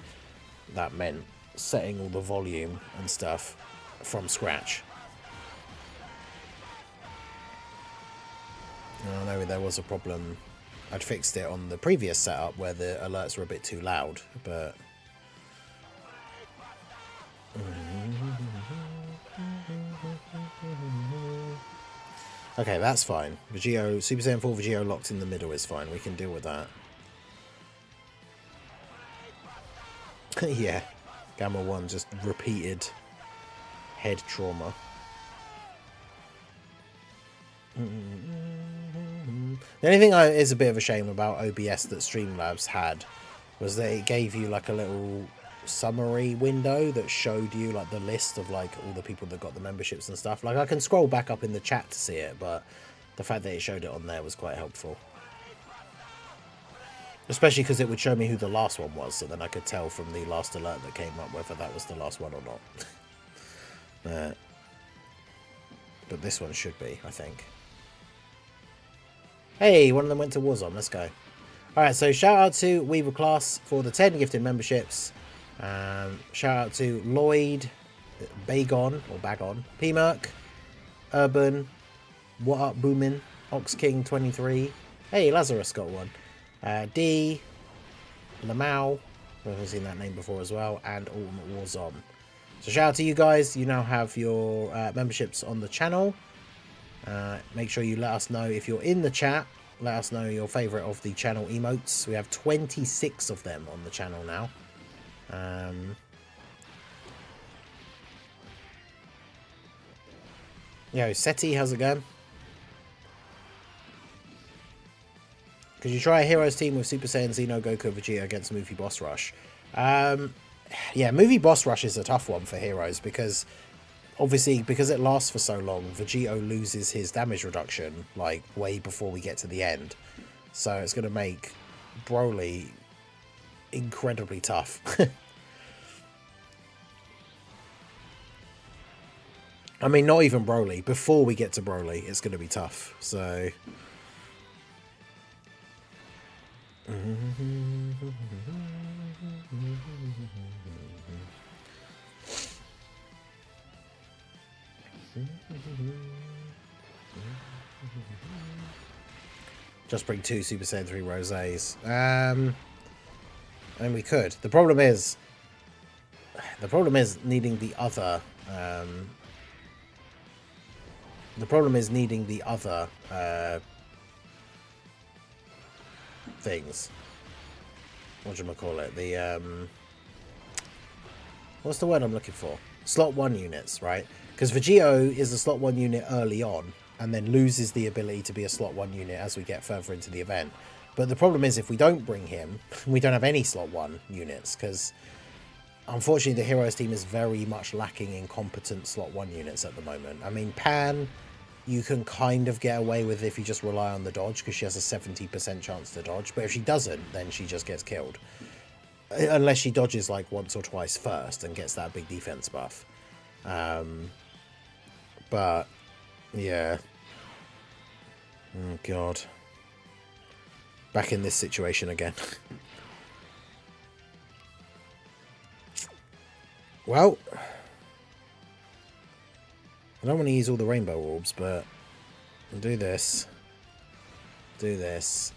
Speaker 1: that meant setting all the volume and stuff from scratch. I know there was a problem. I'd fixed it on the previous setup where the alerts were a bit too loud, but... Okay, that's fine. Vegito, Super Saiyan 4 Vegito locked in the middle is fine. We can deal with that. Yeah. Gamma 1 just repeated head trauma. The only thing is a bit of a shame about OBS that Streamlabs had was that it gave you like a little summary window that showed you like the list of like all the people that got the memberships and stuff. Like I can scroll back up in the chat to see it, but the fact that it showed it on there was quite helpful. Especially because it would show me who the last one was, so then I could tell from the last alert that came up whether that was the last one or not. But this one should be, I think. Hey, one of them went to Warzone. Let's go. Alright, so shout out to Weaver Class for the 10 gifted memberships. Shout out to Lloyd, Bagon, or Bagon, P-Merc, Urban, What Up Boomin, Ox King 23. Hey, Lazarus got one. D, Lamau, I haven't seen that name before as well, and Ultimate Warzone. So shout out to you guys. You now have your memberships on the channel. Make sure you let us know if you're in the chat. Let us know your favourite of the channel emotes. We have 26 of them on the channel now. Yo, Seti, how's it going? Could you try a Heroes team with Super Saiyan, Xeno, Goku, Vegeta against Movie Boss Rush? Yeah, Movie Boss Rush is a tough one for Heroes because... Obviously, because it lasts for so long, Vegito loses his damage reduction, like, way before we get to the end. So it's going to make Broly incredibly tough. I mean, not even Broly. Before we get to Broly, it's going to be tough. So... Just bring 2 Super Saiyan 3 Rosés. I mean, we could. The problem is needing the other. The problem is needing the other things. What do you call it? The what's the word I'm looking for? Slot 1 units, right? Because Vegito is a slot 1 unit early on, and then loses the ability to be a slot 1 unit as we get further into the event. But the problem is if we don't bring him, we don't have any slot 1 units, because unfortunately the Heroes team is very much lacking in competent slot 1 units at the moment. I mean, Pan, you can kind of get away with if you just rely on the dodge, because she has a 70% chance to dodge, but if she doesn't, then she just gets killed. Unless she dodges like once or twice first and gets that big defense buff. But, yeah. Oh, God. Back in this situation again. Well. I don't want to use all the rainbow orbs, but I'll do this. Do this.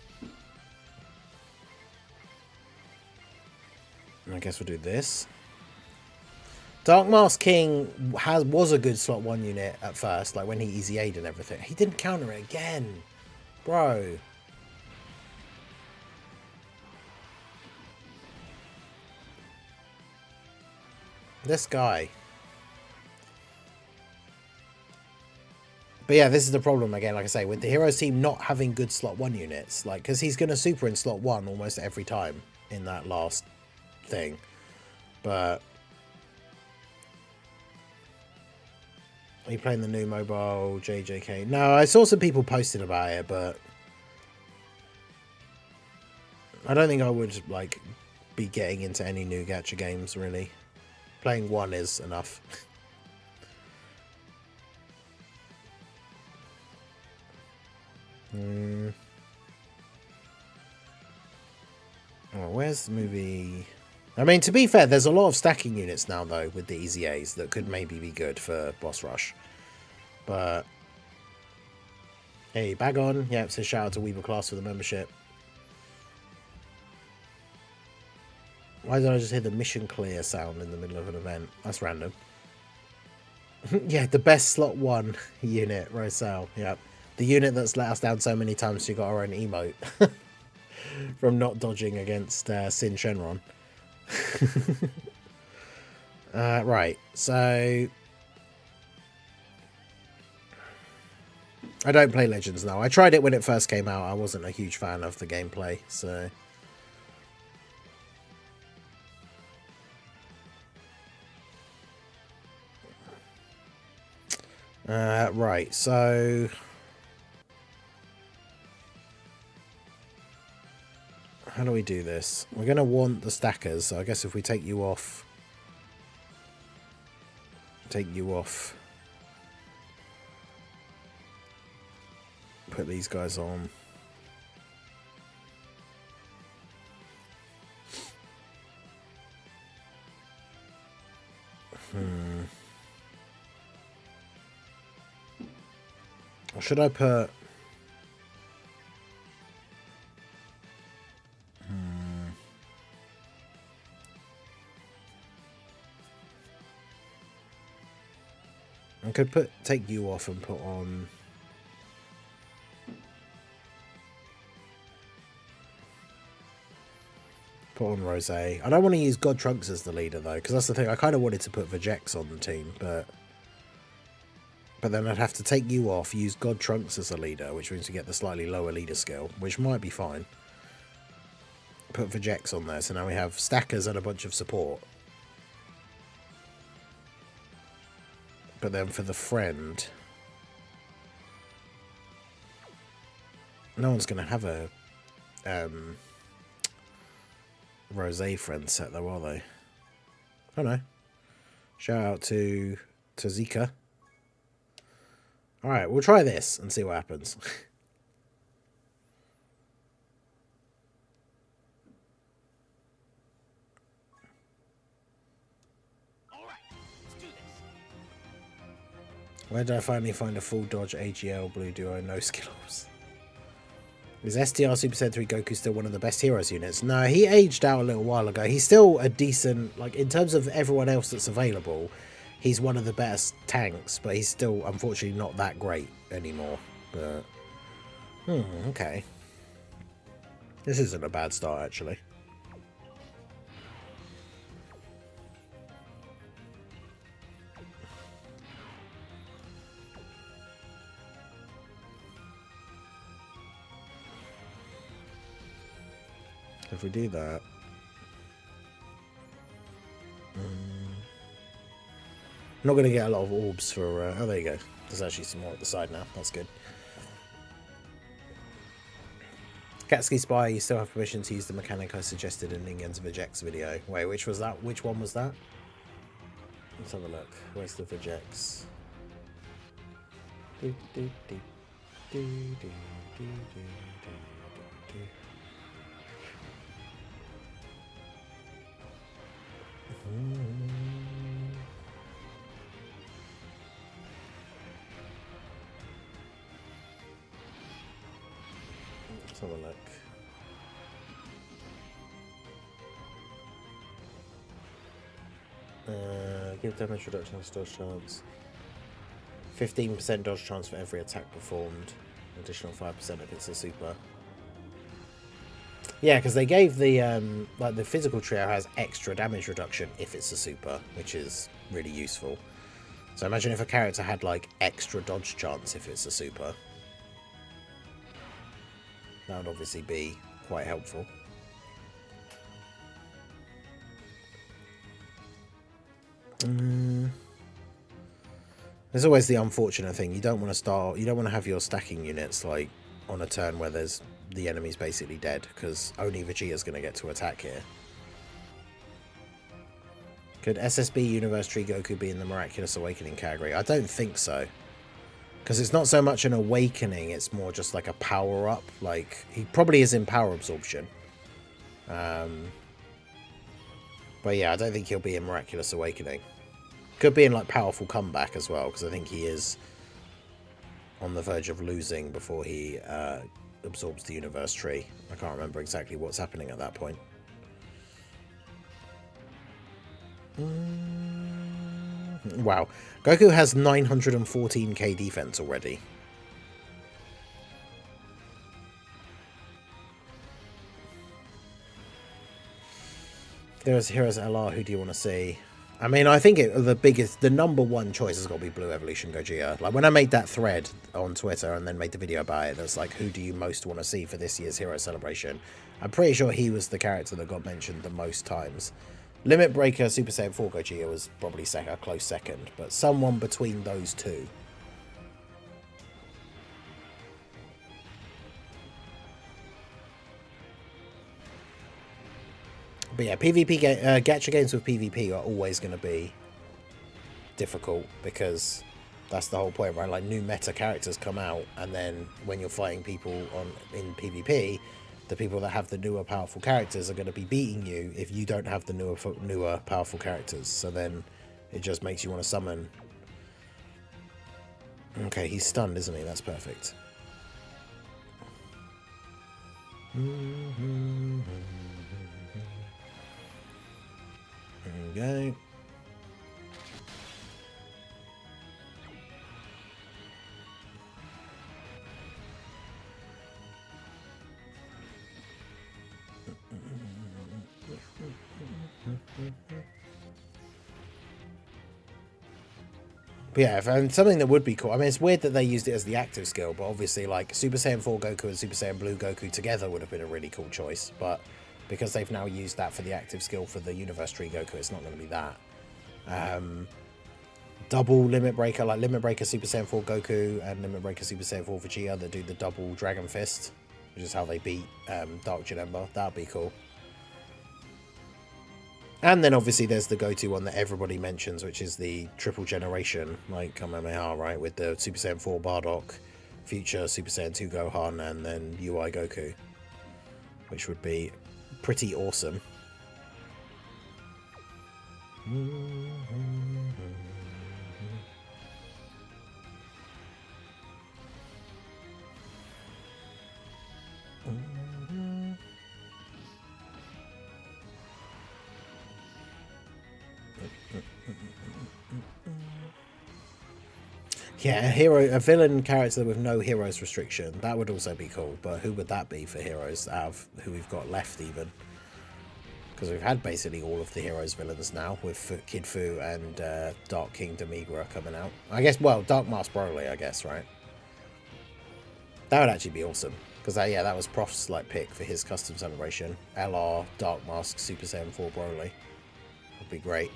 Speaker 1: I guess we'll do this. Dark Mask King was a good slot 1 unit at first, like when he EZA'd and everything. He didn't counter it again. Bro. This guy. But yeah, this is the problem again, like I say, with the Heroes team not having good slot 1 units. Like, because he's going to super in slot 1 almost every time in that last thing. But... Are you playing the new mobile JJK? No, I saw some people posting about it, but... I don't think I would, like, be getting into any new gacha games, really. Playing 1 is enough. Oh, where's the movie? I mean, to be fair, there's a lot of stacking units now, though, with the EZA'S that could maybe be good for Boss Rush. But... Hey, bag on. Yeah, it says shout out to Weaver Class for the membership. Why did I just hear the mission clear sound in the middle of an event? That's random. Yeah, the best slot 1 unit, Rosal. Yep. The unit that's let us down so many times she got her own emote. From not dodging against Sin Shenron. Right, so... I don't play Legends now. I tried it when it first came out. I wasn't a huge fan of the gameplay, so... Right, so... How do we do this? We're going to want the stackers, so I guess if we take you off... Put these guys on. Or should I put... I could take you off and put on... Rose. I don't want to use God Trunks as the leader, though, because that's the thing. I kind of wanted to put Vejex on the team, but then I'd have to take you off, use God Trunks as a leader, which means to get the slightly lower leader skill, which might be fine. Put Vejex on there, so now we have stackers and a bunch of support. But then for the friend... No one's going to have a... Rosé friend set though, are they? Oh no. Shout out to Zika. Alright, we'll try this and see what happens.
Speaker 2: Alright, let's do this.
Speaker 1: Where did I finally find a full dodge AGL blue duo no skills? Is STR Super Saiyan 3 Goku still one of the best Heroes units? No, he aged out a little while ago. He's still a decent, like, in terms of everyone else that's available, he's one of the best tanks, but he's still, unfortunately, not that great anymore. But, okay. This isn't a bad start, actually. If we do that... not going to get a lot of orbs for... oh, there you go. There's actually some more at the side now. That's good. Katsuki Spy, you still have permission to use the mechanic I suggested in Lingen's Vejex video. Wait, which was that? Which one was that? Let's have a look. Where's the Vejex? Let's have a look. Give damage reduction to dodge chance. 15% dodge chance for every attack performed. Additional 5% if it's a super. Yeah, because they gave the like the physical trio has extra damage reduction if it's a super, which is really useful. So imagine if a character had like extra dodge chance if it's a super. That would obviously be quite helpful. There's always the unfortunate thing. You don't want to have your stacking units like on a turn where the enemy's basically dead, because only Vegeta's going to get to attack here. Could SSB Universe Tree Goku be in the Miraculous Awakening category? I don't think so. Because it's not so much an awakening, it's more just like a power-up. Like, he probably is in power absorption. But yeah, I don't think he'll be in Miraculous Awakening. Could be in like powerful comeback as well, because I think he is on the verge of losing before he absorbs the universe tree. I can't remember exactly what's happening at that point. Wow, Goku has 914k defense already. There's Heroes LR, who do you want to see? I mean, I think the number one choice has got to be Blue Evolution Gogeta. Like, when I made that thread on Twitter and then made the video about it, that's like, who do you most want to see for this year's Hero Celebration? I'm pretty sure he was the character that got mentioned the most times. Limit Breaker Super Saiyan 4 Gogeta was probably a close second, but someone between those two. But yeah, PvP gacha games with PvP are always going to be difficult, because that's the whole point, right? Like, new meta characters come out, and then when you're fighting people in PvP, the people that have the newer powerful characters are going to be beating you if you don't have the newer powerful characters. So then it just makes you want to summon. Okay, he's stunned, isn't he? That's perfect. There we go. But yeah, and something that would be cool. I mean, it's weird that they used it as the active skill, but obviously, like, Super Saiyan 4 Goku and Super Saiyan Blue Goku together would have been a really cool choice. But because they've now used that for the active skill for the Universe Tree Goku, it's not going to be that. Double Limit Breaker, like Limit Breaker Super Saiyan 4 Goku and Limit Breaker Super Saiyan 4 Vegeta that do the double Dragon Fist, which is how they beat Dark Janemba. That would be cool. And then obviously there's the go-to one that everybody mentions, which is the triple generation, like Kamehameha, right? With the Super Saiyan 4 Bardock, future Super Saiyan 2 Gohan, and then UI Goku, which would be pretty awesome. Yeah, a villain character with no heroes restriction. That would also be cool, but who would that be for heroes out of who we've got left even? Because we've had basically all of the heroes villains now, with Kid Fu and Dark King Demigra coming out. I guess, well, Dark Mask Broly, I guess, right? That would actually be awesome. Because yeah, that was Prof's like pick for his custom celebration. LR, Dark Mask, Super Saiyan 4 Broly. Would be great.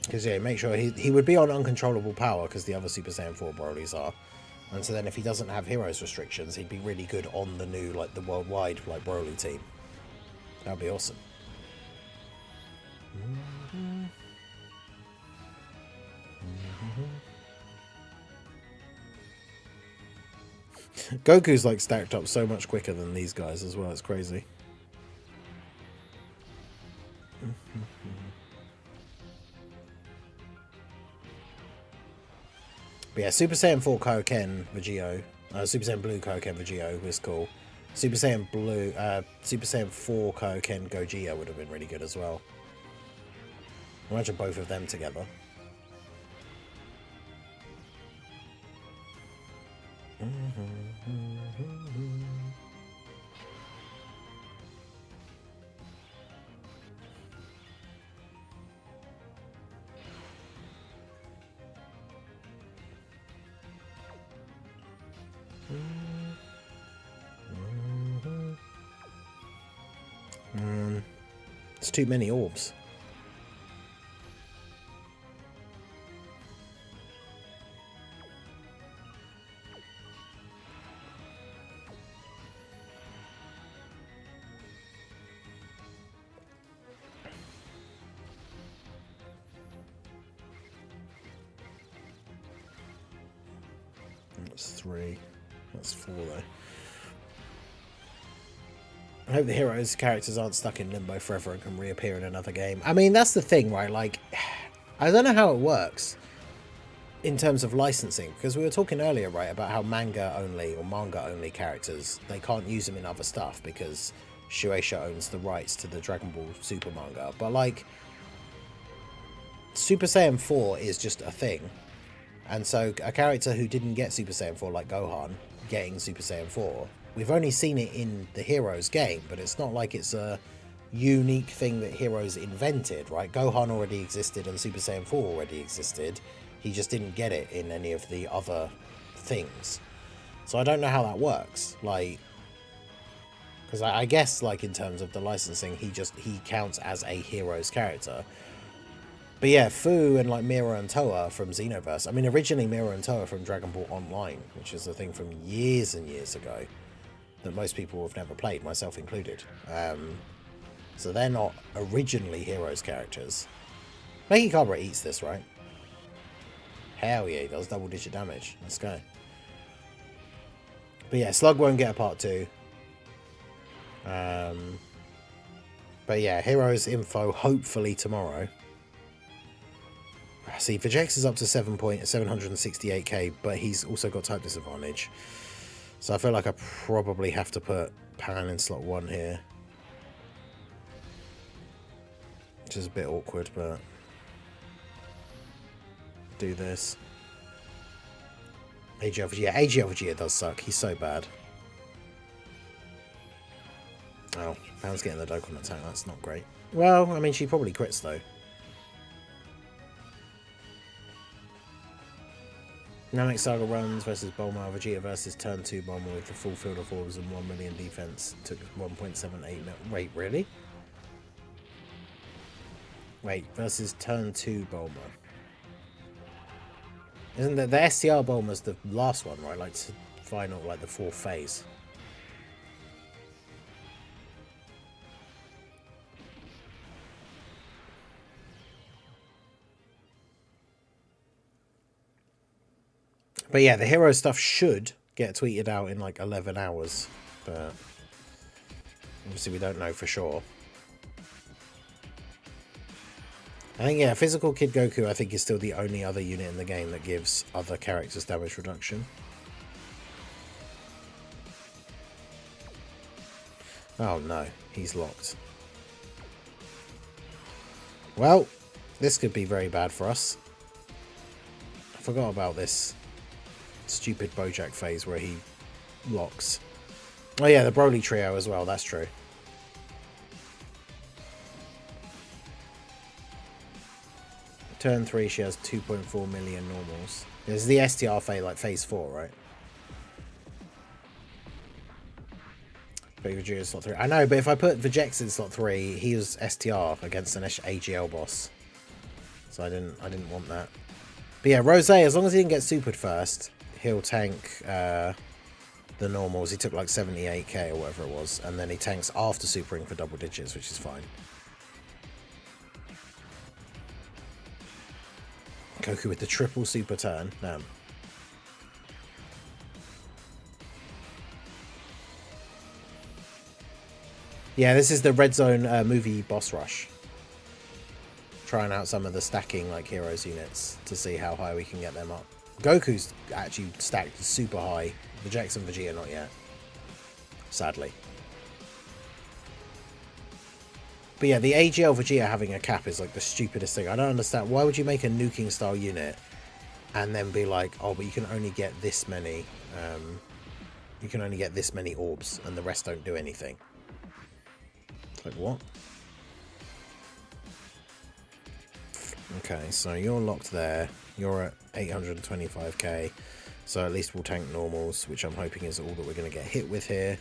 Speaker 1: Because yeah, make sure he would be on uncontrollable power, because the other Super Saiyan 4 Brolys are. And so then if he doesn't have heroes restrictions, he'd be really good on the new, like, the worldwide, like, Broly team. That'd be awesome. Goku's, like, stacked up so much quicker than these guys as well. It's crazy. But yeah, Super Saiyan 4 Kaioken Vegito, Super Saiyan Blue Kaioken Vegito was cool. Super Saiyan Blue, Super Saiyan 4 Kaioken Gogeta would have been really good as well. Imagine both of them together. It's too many orbs. That's 3. That's 4 though. I hope the heroes' characters aren't stuck in limbo forever and can reappear in another game. I mean, that's the thing, right? Like, I don't know how it works in terms of licensing, because we were talking earlier, right, about how manga only or manga only characters, they can't use them in other stuff because Shueisha owns the rights to the Dragon Ball Super manga. But like, Super Saiyan 4 is just a thing. And so a character who didn't get Super Saiyan 4, like Gohan, getting Super Saiyan 4, we've only seen it in the Heroes game, but it's not like it's a unique thing that Heroes invented, right? Gohan already existed and Super Saiyan 4 already existed. He just didn't get it in any of the other things. So I don't know how that works. Like, because I guess, like, in terms of the licensing, he counts as a Heroes character. But yeah, Fu and like Mira and Toa from Xenoverse. I mean, originally Mira and Toa from Dragon Ball Online, which is a thing from years and years ago that most people have never played, myself included. So they're not originally Heroes characters. Meki Cabra eats this, right? Hell yeah, he does double-digit damage. Let's go. But yeah, Slug won't get a part 2. But yeah, Heroes info hopefully tomorrow. See, Vegeta is up to 768k, but he's also got type disadvantage. So I feel like I probably have to put Pan in slot 1 here. Which is a bit awkward, but do this. AGL Vegeta. Yeah, AGL Vegeta does suck. He's so bad. Oh, Pan's getting the Dokkan attack. That's not great. Well, I mean, she probably crits, though. Namek Saga runs versus Bulma. Vegeta versus Turn 2 Bulma with the full field of orbs and 1 million defense. Took 1.78 mil. Wait, really? Wait, versus Turn 2 Bulma. Isn't the STR Bulma's the last one, right? Like, final, like the 4th phase. But yeah, the hero stuff should get tweeted out in like 11 hours. But obviously we don't know for sure. I think, yeah, Physical Kid Goku, I think, is still the only other unit in the game that gives other characters damage reduction. Oh no, he's locked. Well, this could be very bad for us. I forgot about this stupid Bojack phase where he locks. Oh yeah, the Broly trio as well, that's true. Turn 3, she has 2.4 million normals. This is the STR phase, like phase 4, right? But Vegeta slot 3. I know, but if I put Vegeta in slot 3, he was STR against an AGL boss. So I didn't want that. But yeah, Rose, as long as he didn't get supered first, he'll tank the normals. He took like 78k or whatever it was, and then he tanks after supering for double digits, which is fine. Goku with the triple super turn. Damn. Yeah, this is the Red Zone movie boss rush. Trying out some of the stacking like heroes units to see how high we can get them up Goku's actually stacked super high. Vegeta and Vegeta not yet. Sadly. But yeah, the AGL Vegeta having a cap is like the stupidest thing. I don't understand. Why would you make a nuking style unit and then be like, oh, but you can only get this many, you can only get this many orbs and the rest don't do anything. Like, what? Okay, so you're locked there. You're at 825k. So at least we'll tank normals, which I'm hoping is all that we're going to get hit with here.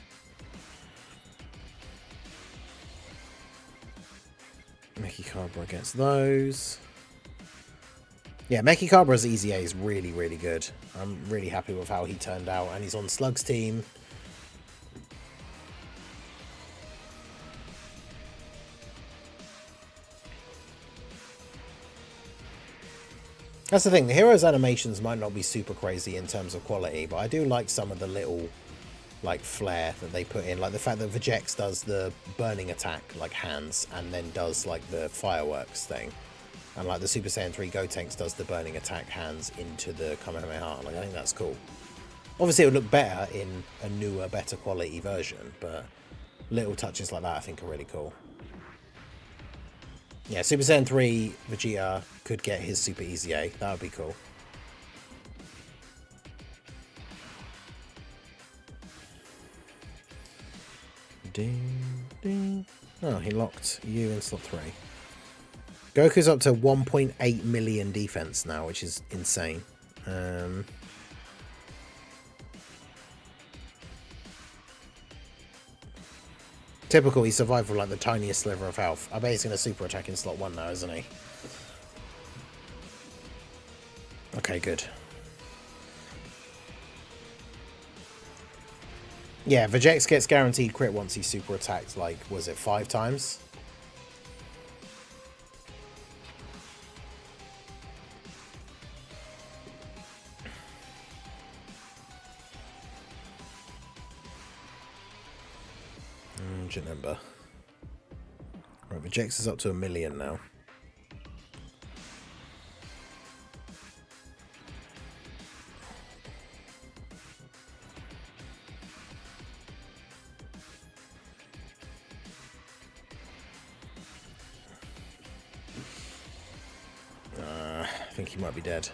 Speaker 1: Mechikabra gets those. Yeah, Mechikabra's EZA is really, really good. I'm really happy with how he turned out, and he's on Slug's team. That's the thing, the heroes' animations might not be super crazy in terms of quality, but I do like some of the little, like, flair that they put in. Like the fact that EZA'S does the burning attack, like, hands, and then does, like, the fireworks thing. And, like, the Super Saiyan 3 Gotenks does the burning attack hands into the Kamehameha. Like, I think that's cool. Obviously, it would look better in a newer, better quality version, but little touches like that I think are really cool. Yeah, Super Saiyan 3 Vegeta could get his Super EZA. That would be cool. Ding, ding. Oh, he locked you in slot 3. Goku's up to 1.8 million defense now, which is insane. Typical, he survived with like the tiniest sliver of health. I bet he's going to super attack in slot 1 now, isn't he? Okay, good. Yeah, Vegeta gets guaranteed crit once he's super attacked, like, was it 5 times? Number. Right, Vegeta is up to 1 million now. I think he might be dead.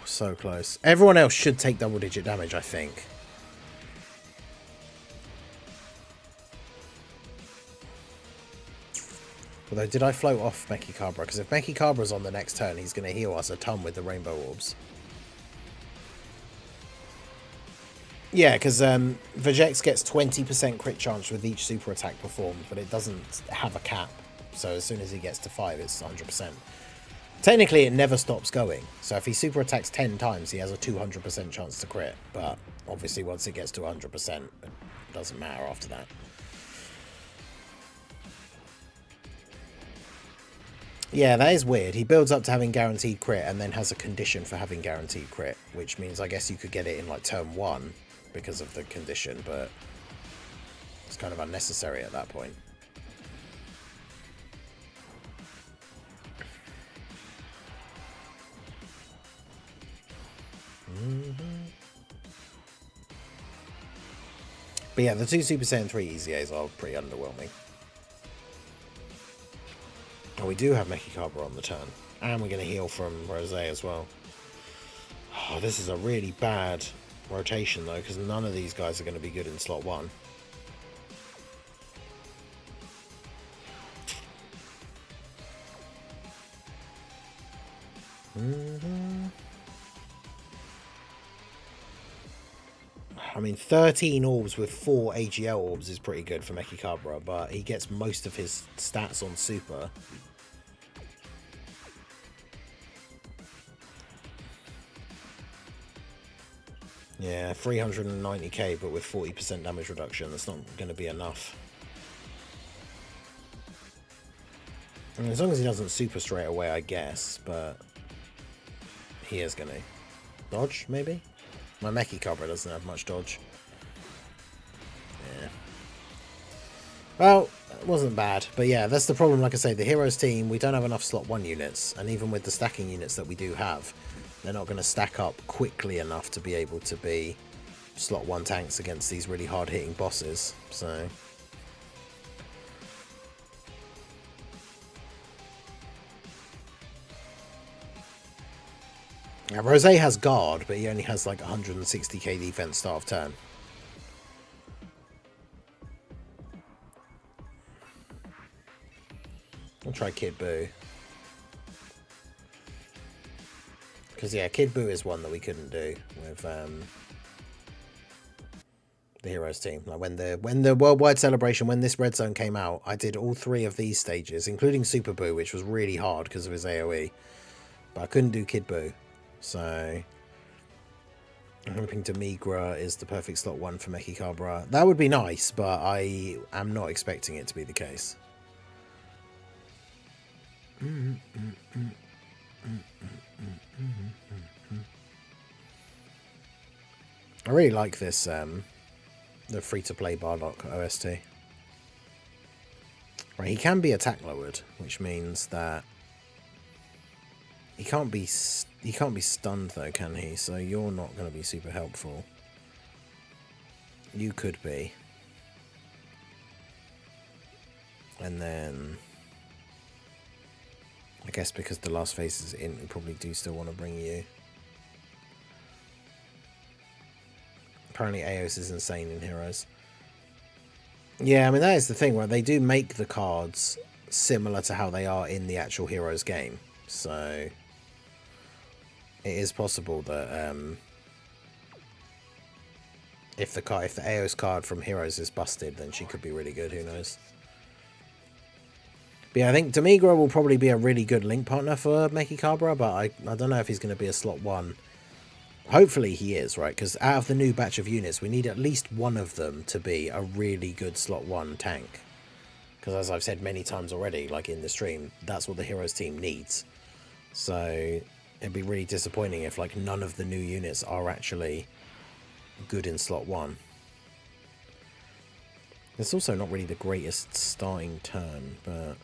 Speaker 1: So close. Everyone else should take double-digit damage, I think. Although, did I float off Mechikabra? Because if Mechikabra's on the next turn, he's going to heal us a ton with the Rainbow Orbs. Yeah, because Vegeta gets 20% crit chance with each super attack performed, but it doesn't have a cap. So as soon as he gets to 5, it's 100%. Technically, it never stops going. So if he super attacks 10 times, he has a 200% chance to crit. But obviously, once it gets to 100%, it doesn't matter after that. Yeah, that is weird. He builds up to having guaranteed crit and then has a condition for having guaranteed crit, which means I guess you could get it in like turn 1 because of the condition, but it's kind of unnecessary at that point. But yeah, the 2 Super Saiyan 3 EZAs are pretty underwhelming. Oh, we do have Mechikabra on the turn. And we're going to heal from Rose as well. Oh, this is a really bad rotation, though, because none of these guys are going to be good in slot 1. I mean, 13 orbs with 4 AGL orbs is pretty good for Mechikabra, but he gets most of his stats on super. Yeah, 390k, but with 40% damage reduction, that's not going to be enough. I mean, as long as he doesn't super straight away, I guess, but he is going to. Dodge, maybe? My Mechikabra doesn't have much dodge. Yeah. Well, It wasn't bad, but yeah, that's the problem. Like I say, the Heroes team, we don't have enough slot 1 units, and even with the stacking units that we do have, they're not going to stack up quickly enough to be able to be slot 1 tanks against these really hard-hitting bosses, so... Now, Rosé has guard, but he only has like 160k defense start of turn. I'll try Kid Buu. Because, yeah, Kid Buu is one that we couldn't do with the Heroes team. Like when the Worldwide Celebration, when this Red Zone came out, I did all 3 of these stages, including Super Buu, which was really hard because of his AoE. But I couldn't do Kid Buu. So, I'm hoping Demigra is the perfect slot 1 for Mechikabra. That would be nice, but I am not expecting it to be the case. I really like this, the free-to-play Bardock OST. Right, he can be attack lowered, which means that he can't be stunned though, can he? So you're not going to be super helpful. You could be. And then I guess because the last phase is in, we probably do still want to bring you. Apparently Eos is insane in Heroes. Yeah, I mean, that is the thing, right? They do make the cards similar to how they are in the actual Heroes game. So it is possible that if the Eos card from Heroes is busted, then she could be really good. Who knows? But yeah, I think Demigra will probably be a really good link partner for Mechikabra, but I don't know if he's going to be a slot 1. Hopefully he is, right? Because out of the new batch of units, we need at least one of them to be a really good slot 1 tank. Because as I've said many times already, like in the stream, that's what the Heroes team needs. So it'd be really disappointing if like none of the new units are actually good in slot 1. It's also not really the greatest starting turn, but...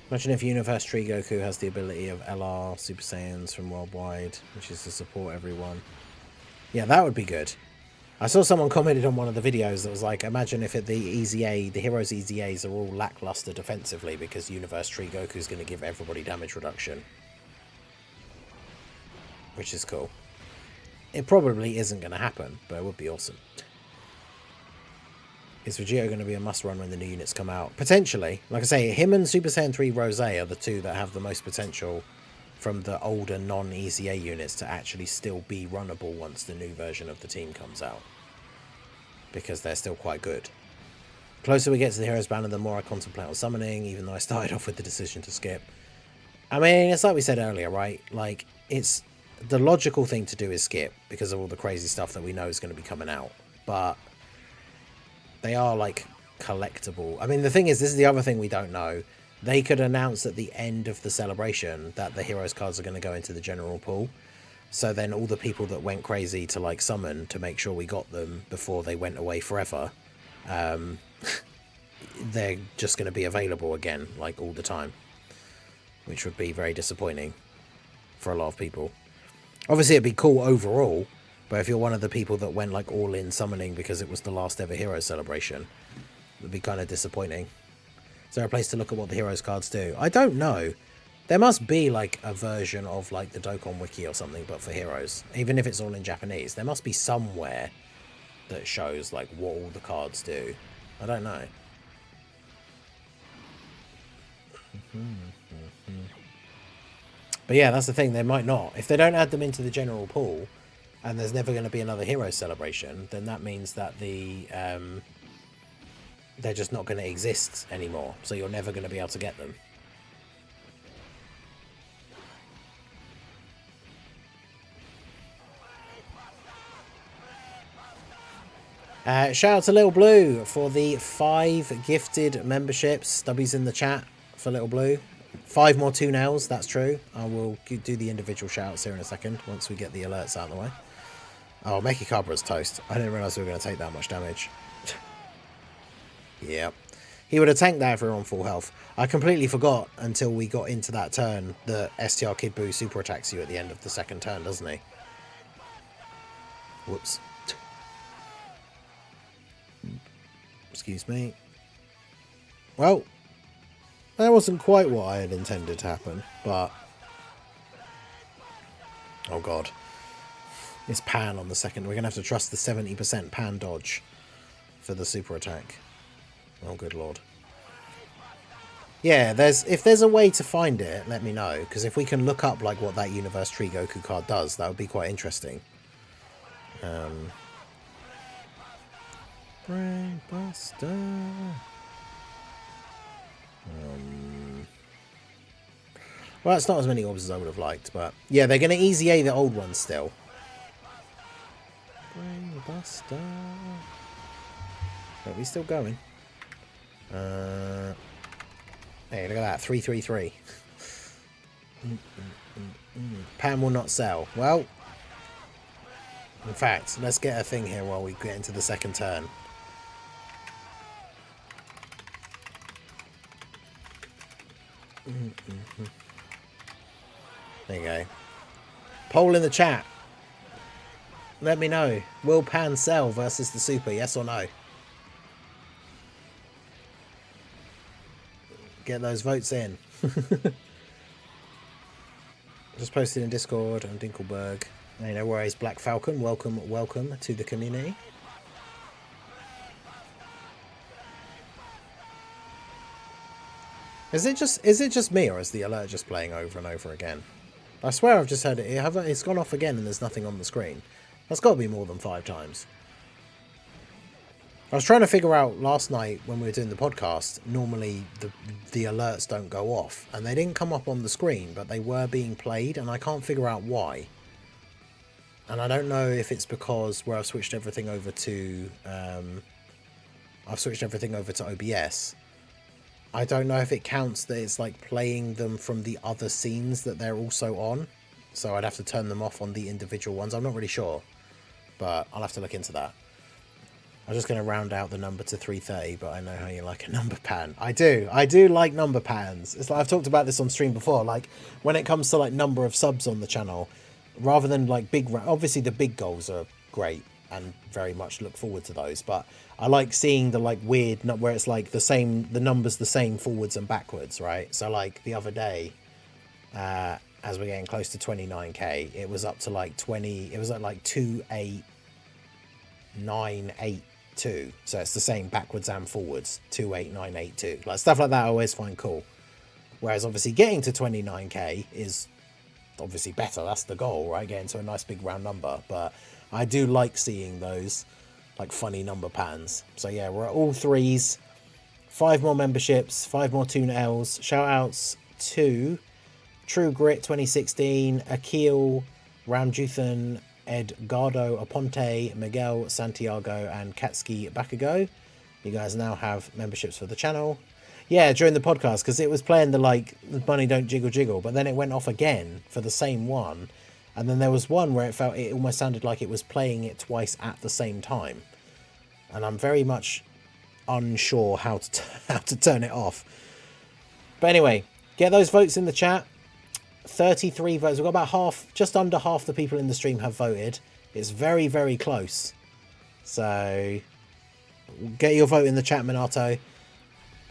Speaker 1: Imagine if Universe Tree Goku has the ability of LR Super Saiyans from Worldwide, which is to support everyone. Yeah, that would be good. I saw someone commented on one of the videos that was like, imagine if the EZA, the Heroes EZAs are all lackluster defensively because Universe Tree Goku is going to give everybody damage reduction. Which is cool. It probably isn't going to happen, but it would be awesome. Is Vegito going to be a must-run when the new units come out? Potentially. Like I say, him and Super Saiyan 3 Rosé are the two that have the most potential from the older non-EZA units to actually still be runnable once the new version of the team comes out. Because they're still quite good. The closer we get to the Heroes banner, the more I contemplate on summoning, even though I started off with the decision to skip. I mean, it's like we said earlier, right? Like, it's... the logical thing to do is skip, because of all the crazy stuff that we know is going to be coming out. But... they are, like, collectible. I mean, the thing is, this is the other thing we don't know. They could announce at the end of the celebration that the Heroes cards are going to go into the general pool. So then all the people that went crazy to, like, summon to make sure we got them before they went away forever, they're just going to be available again, like, all the time. Which would be very disappointing for a lot of people. Obviously, it'd be cool overall. But if you're one of the people that went like all in summoning because it was the last ever Heroes celebration, it would be kind of disappointing. Is there a place to look at what the Heroes cards do? I don't know. There must be like a version of like the Dokkan Wiki or something, but for Heroes. Even if it's all in Japanese, there must be somewhere that shows like what all the cards do. I don't know. But yeah, that's the thing. They might not. If they don't add them into the general pool, and there's never going to be another Heroes celebration, then that means that they're just not going to exist anymore. So you're never going to be able to get them. Shout out to Little Blue for the 5 gifted memberships. Stubby's in the chat for Little Blue. 5 more 2-nails, that's true. I will do the individual shoutouts here in a second, once we get the alerts out of the way. Oh, Mechikabra's toast. I didn't realise we were going to take that much damage. Yep. He would have tanked that if we were on full health. I completely forgot until we got into that turn that STR Kid Buu super attacks you at the end of the second turn, doesn't he? Whoops. Excuse me. Well, that wasn't quite what I had intended to happen, but... Oh god. It's pan on the second. We're going to have to trust the 70% pan dodge for the super attack. Oh, good lord. Yeah, if there's a way to find it, let me know. Because if we can look up like what that Universe Tree Goku card does, that would be quite interesting. Brain Buster. Well, it's not as many orbs as I would have liked, but yeah, they're going to easy A the old ones still. Brain Buster. Are we still going? Hey, look at that, 333. Pan will not sell. Well, in fact, let's get a thing here while we get into the second turn. There you go. Poll in the chat. Let me know. Will Pan sell versus the Super? Yes or no? Get those votes in. Just posted in Discord on Dinkelberg. Hey, no worries, Black Falcon. Welcome, welcome to the community. Is it just me, or is the alert just playing over and over again? I swear I've just heard it. It's gone off again and there's nothing on the screen. That's got to be more than 5 times. I was trying to figure out last night when we were doing the podcast, normally the alerts don't go off. And they didn't come up on the screen, but they were being played, and I can't figure out why. And I don't know if it's because where I've switched everything over to... OBS. I don't know if it counts that it's like playing them from the other scenes that they're also on. So I'd have to turn them off on the individual ones. I'm not really sure, but I'll have to look into that. I'm just going to round out the number to 330, but I know how you like a number pan. I do like number pans. It's like I've talked about this on stream before. Like when it comes to like number of subs on the channel, rather than like big, obviously the big goals are great and very much look forward to those. But I like seeing the like weird, where it's like the numbers the same forwards and backwards, right? So like the other day, as we're getting close to 29k, it was up to like 20. It was at like 28982. So it's the same backwards and forwards, 28982. Like stuff like that I always find cool. Whereas obviously getting to 29k is obviously better. That's the goal, right? Getting to a nice big round number. But I do like seeing those like funny number pans. So yeah, we're at all 3s. 5 more memberships, 5 more Tune L's. Shout outs to True Grit 2016, Akil, Ramjuthan, Edgardo Aponte, Miguel Santiago, and Katsuki Bakugo. You guys now have memberships for the channel. Yeah, during the podcast, because it was playing the like the bunny don't jiggle jiggle, but then it went off again for the same one, and then there was one where it almost sounded like it was playing it twice at the same time, and I'm very much unsure how to turn it off. But anyway, get those votes in the chat. 33 votes. We've got about half, just under half the people in the stream have voted. It's very, very close. So get your vote in the chat, Minato.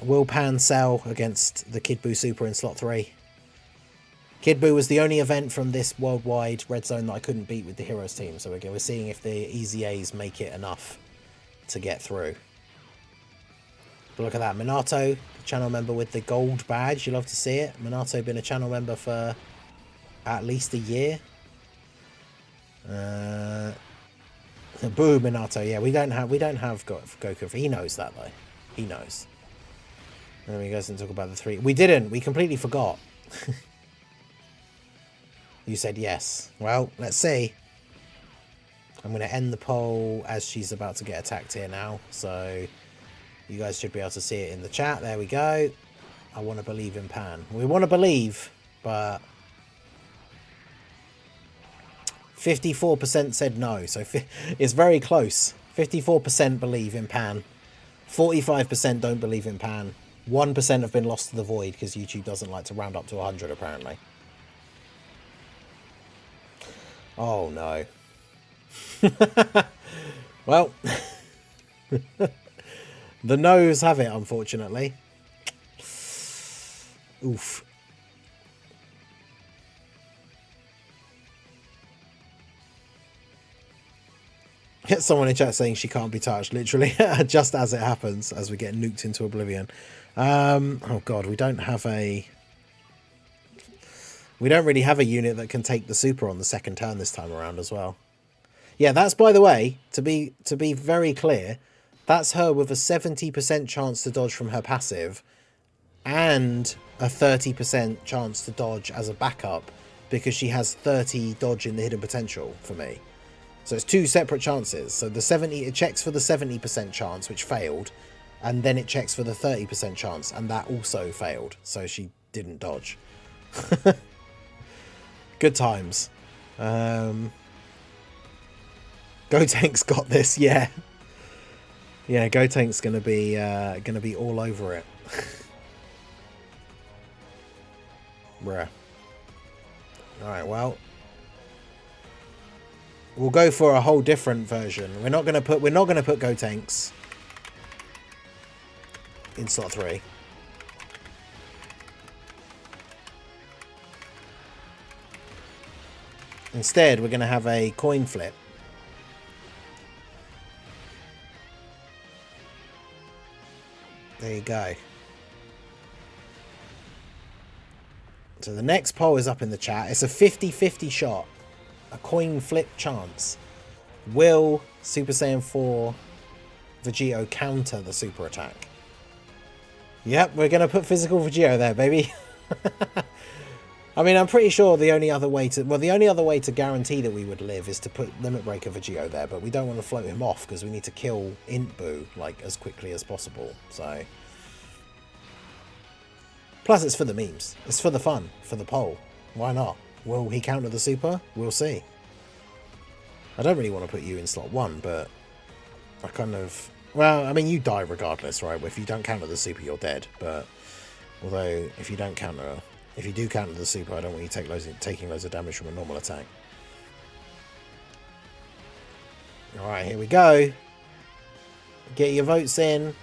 Speaker 1: Will Pan sell against the Kid Buu Super in slot 3? Kid Buu was the only event from this worldwide red zone that I couldn't beat with the Heroes team. So we're seeing if the EZA'S make it enough to get through. But look at that, Minato, the channel member with the gold badge. You love to see it. Minato been a channel member for at least a year. Boo, Minato. Yeah, we don't have Goku. He knows that though. He knows. And then we guys didn't talk about the 3. We didn't. We completely forgot. You said yes. Well, let's see. I'm going to end the poll as she's about to get attacked here now. So you guys should be able to see it in the chat. There we go. I want to believe in Pan. We want to believe, but 54% said no, so it's very close. 54% believe in Pan. 45% don't believe in Pan. 1% have been lost to the void because YouTube doesn't like to round up to 100 apparently. Oh no. Well, the no's have it, unfortunately. Oof. Get someone in chat saying she can't be touched, literally, just as it happens, as we get nuked into oblivion. Oh god, we don't really have a unit that can take the super on the second turn this time around as well. Yeah, that's, by the way, to be very clear, that's her with a 70% chance to dodge from her passive and a 30% chance to dodge as a backup because she has 30 dodge in the hidden potential for me. So it's two separate chances. So it checks for the 70% chance, which failed, and then it checks for the 30% chance, and that also failed. So she didn't dodge. Good times. Go Tank's got this, yeah. Yeah, Go Tank's gonna be all over it. Bruh. Alright, well. We'll go for a whole different version. We're not gonna put Go Tanks in slot 3. Instead, we're gonna have a coin flip. There you go. So the next poll is up in the chat. It's a 50-50 shot. A coin flip chance. Will Super Saiyan 4 Vegito counter the super attack? Yep, we're going to put physical Vegito there, baby. I mean, I'm pretty sure the only other way to guarantee that we would live is to put Limit Breaker Vegito there, but we don't want to float him off because we need to kill Int Boo like as quickly as possible. So plus it's for the memes. It's for the fun, for the poll. Why not? Will he counter the super? We'll see. I don't really want to put you in slot 1, but I kind of... Well, I mean, you die regardless, right? If you don't counter the super, you're dead. But although, if you do counter the super, I don't want you taking loads of damage from a normal attack. Alright, here we go. Get your votes in.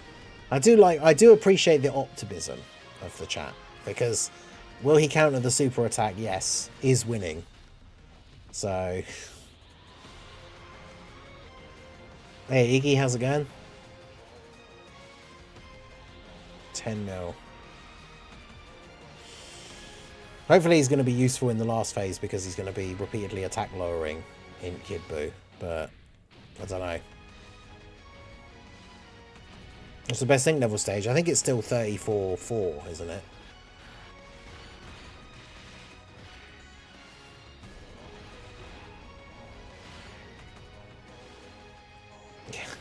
Speaker 1: I do appreciate the optimism of the chat, because... Will he counter the super attack? Yes. Is winning. So. Hey, Iggy, how's it going? 10 mil. Hopefully he's going to be useful in the last phase because he's going to be repeatedly attack lowering in Kid Buu. But, I don't know. What's the best Sync level stage? I think it's still 34-4, isn't it?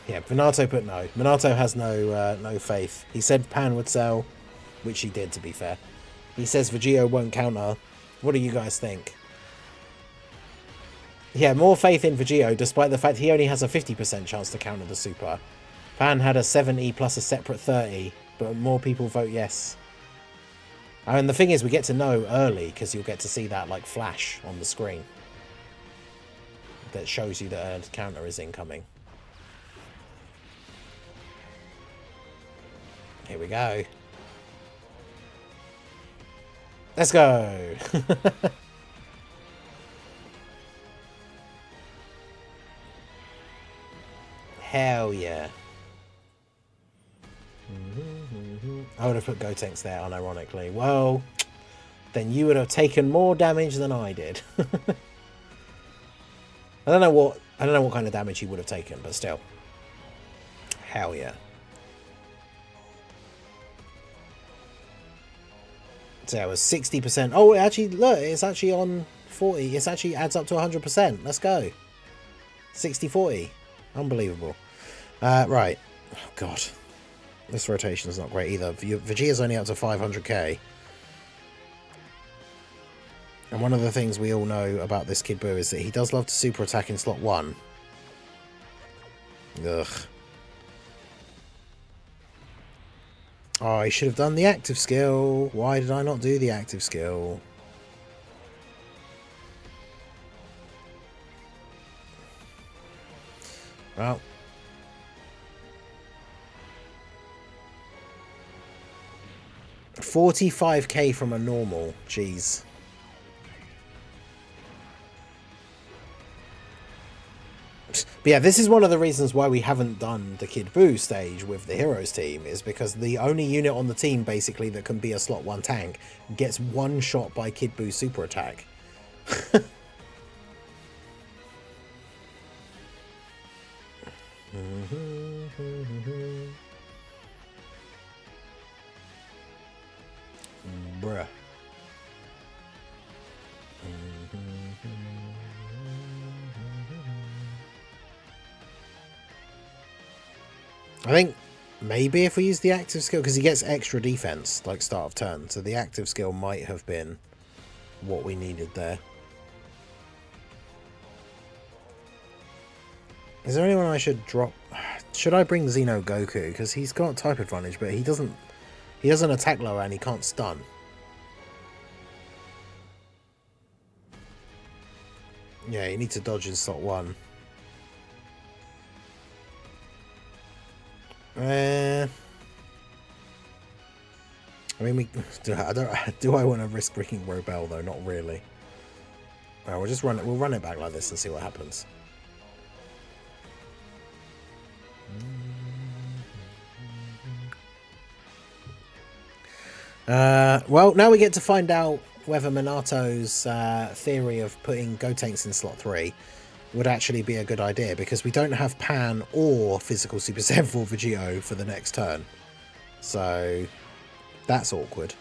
Speaker 1: Yeah, Minato put no. Minato has no faith. He said Pan would sell, which he did, to be fair. He says Vegito won't counter. What do you guys think? Yeah, more faith in Vegito, despite the fact he only has a 50% chance to counter the super. Pan had a 70 plus a separate 30, but more people vote yes. And the thing is, we get to know early, because you'll get to see that, like, flash on the screen. That shows you that a counter is incoming. Here we go. Let's go. Hell yeah. I would have put Gotenks there unironically. Well, then you would have taken more damage than I did. I don't know what kind of damage he would have taken, but still. Hell yeah. So it was 60%. Oh, actually, look, it's actually on 40. It actually adds up to 100%. Let's go. 60-40. Unbelievable. Right. Oh, God. This rotation is not great either. Vegeta's only up to 500k. And one of the things we all know about this Kid Buu is that he does love to super attack in slot 1. Ugh. Oh, I should have done the active skill. Why did I not do the active skill? Well. 45k from a normal. Jeez. But yeah, this is one of the reasons why we haven't done the Kid Buu stage with the Heroes team, is because the only unit on the team, basically, that can be a slot 1 tank gets one shot by Kid Buu super attack. Bruh. I think maybe if we use the active skill, because he gets extra defense like start of turn, so the active skill might have been what we needed there. Is there anyone I should drop? Should I bring Xeno Goku? Because he's got type advantage, but he doesn't attack lower and he can't stun. Yeah, you need to dodge in slot 1. I mean, do I want to risk bringing Robel though? Not really. Alright, we'll just run it. We'll run it back like this and see what happens. Well, now we get to find out whether Minato's theory of putting Gotenks in slot 3 would actually be a good idea, because we don't have Pan or physical Super Saiyan for Vegito for the next turn. So that's awkward.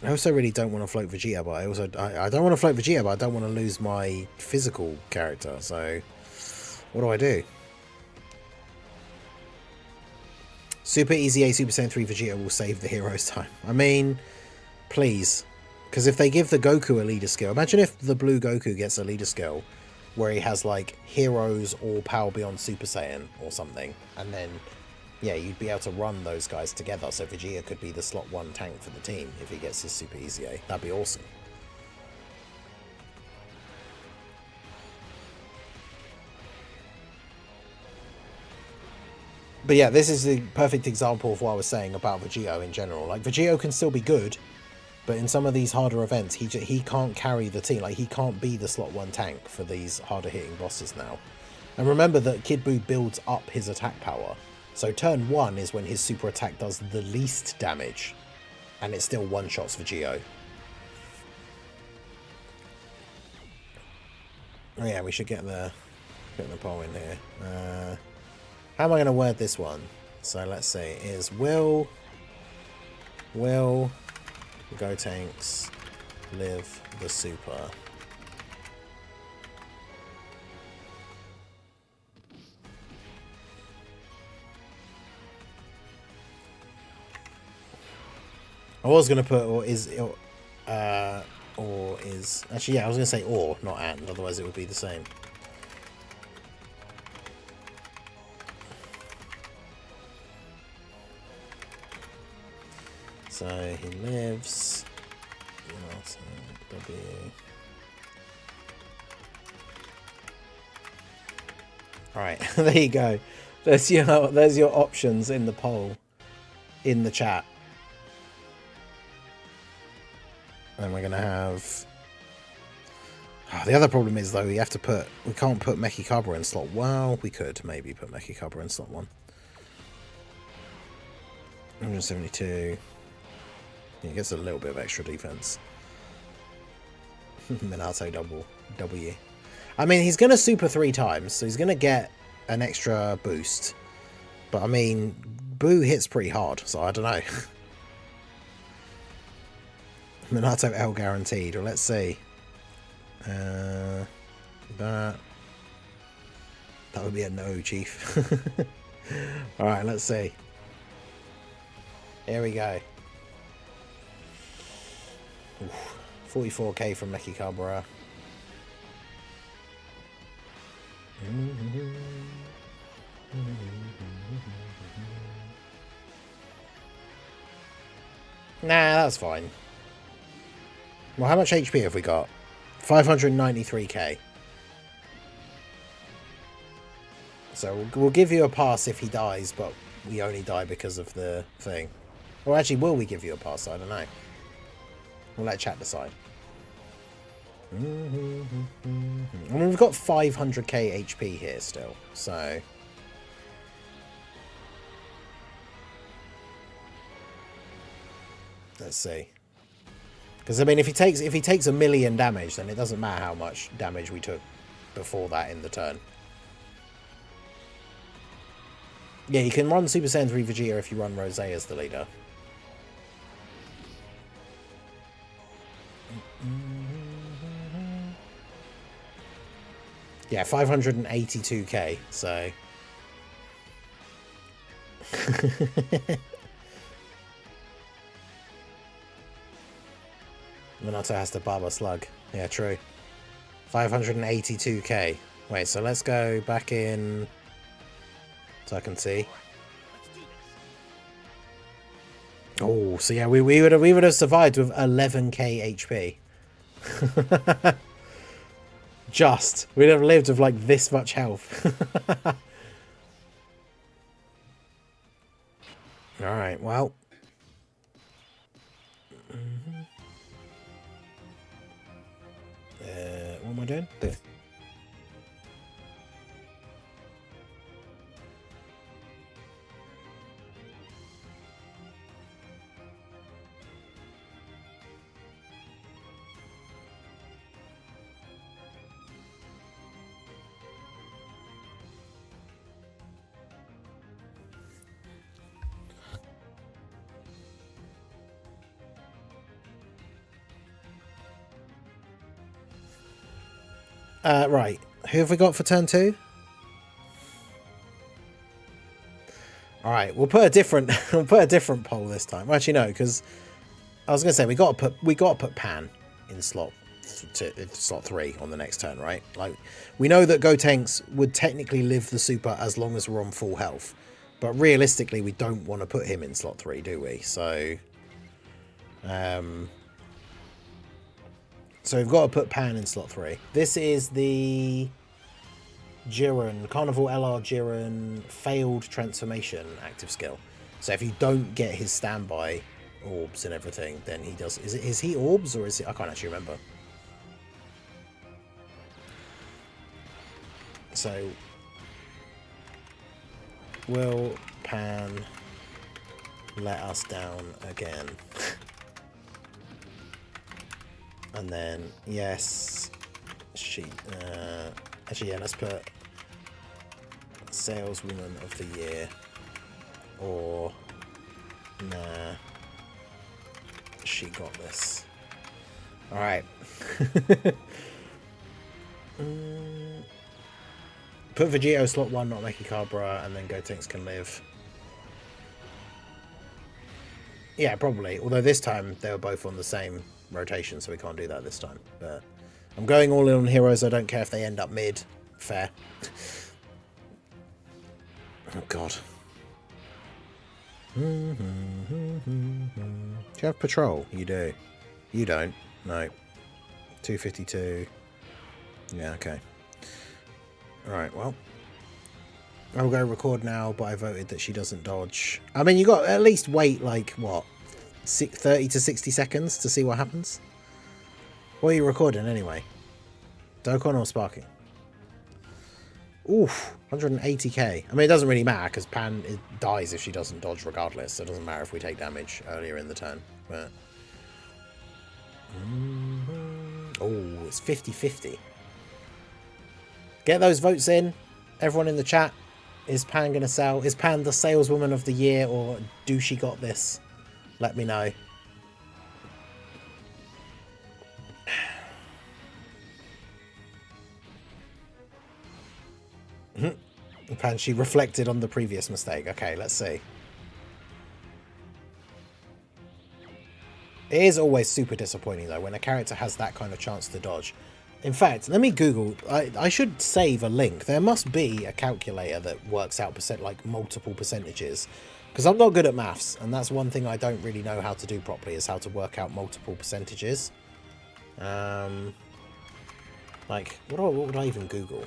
Speaker 1: I also really don't want to float Vegeta, but I don't want to float Vegeta, but I don't want to lose my physical character. So what do? Super Easy A Super Saiyan 3 Vegeta will save the hero's time. I mean, please. Because if they give the Goku a leader skill, imagine if the blue Goku gets a leader skill where he has like Heroes or Power Beyond Super Saiyan or something, and then yeah, you'd be able to run those guys together, so Vegeta could be the slot 1 tank for the team if he gets his Super Easy A. That'd be awesome. But yeah, this is the perfect example of what I was saying about Vegito in general. Like, Vegito can still be good, but in some of these harder events, he can't carry the team. Like, he can't be the slot 1 tank for these harder hitting bosses now. And remember that Kid Buu builds up his attack power. So turn 1 is when his super attack does the least damage, and it still one-shots Vegito. Oh yeah, we should get the poll in here. How am I going to word this one? So let's see, is will Gotenks live the super? I was going to put or is actually, yeah, I was going to say or, not and, otherwise it would be the same. So he lives. W. Alright, there you go. There's your options in the poll in the chat. And we're gonna have. Oh, the other problem is though we can't put Mechikabra in slot. Well, we could maybe put Mechikabra in slot 1. 172. He gets a little bit of extra defense. Minato W. I mean, he's going to super 3 times, so he's going to get an extra boost. But I mean, Buu hits pretty hard, so I don't know. Minato L guaranteed. Well, let's see. That would be a no, Chief. Alright, let's see. Here we go. Oof. 44k from Meki Cabra. Nah, that's fine. Well, how much HP have we got? 593k. So we'll give you a pass if he dies, but we only die because of the thing. Or actually, will we give you a pass? I don't know. We'll let chat decide. I mean, we've got 500k HP here still, so... Let's see. Because, I mean, if he takes a million damage, then it doesn't matter how much damage we took before that in the turn. Yeah, you can run Super Saiyan 3 Vegeta if you run Rose as the leader. Yeah, 582k, so... Minato has to Baba Slug. Yeah, true. 582k. Wait, so let's go back in... So I can see. Oh, so yeah, we would have survived with 11k HP. Just. We'd have lived with like this much health. Alright, well. What am I doing? This. Right. Who have we got for turn 2? Alright, we'll put a different poll this time. Well, actually no, because I was gonna say we gotta put Pan in slot 3 on the next turn, right? Like, we know that Gotenks would technically live the super as long as we're on full health. But realistically we don't want to put him in slot 3, do we? So so we've got to put Pan in slot 3. This is the Jiren, Carnival LR Jiren failed transformation active skill. So if you don't get his standby orbs and everything, then he does... Is he orbs or is it... I can't actually remember. So... Will Pan let us down again? And then, yes, she, actually, yeah, let's put Saleswoman of the Year, or, nah, she got this. Alright. Put Vegito slot 1, not Meki Cabra, and then Gotenks can live. Yeah, probably, although this time they were both on the same rotation, so we can't do that this time. But I'm going all in on heroes. I don't care if they end up mid. Fair. Oh god. Do you have patrol? You do. You don't. No. 252. Yeah, okay. Alright, well. I'll go record now, but I voted that she doesn't dodge. I mean, you got at least wait, like, what? 30 to 60 seconds to see what happens. What are you recording anyway? Dokkan or sparking? Oof, 180k. I mean, it doesn't really matter because Pan dies if she doesn't dodge regardless, so it doesn't matter if we take damage earlier in the turn. But oh, it's 50-50. Get those votes in. Everyone in the chat. Is Pan gonna sell? Is Pan the saleswoman of the year, or do she got this? Let me know. And she reflected on the previous mistake. Okay, let's see. It is always super disappointing, though, when a character has that kind of chance to dodge. In fact, let me Google. I should save a link. There must be a calculator that works out like multiple percentages. Because I'm not good at maths, and that's one thing I don't really know how to do properly, is how to work out multiple percentages. Like, what would I even Google?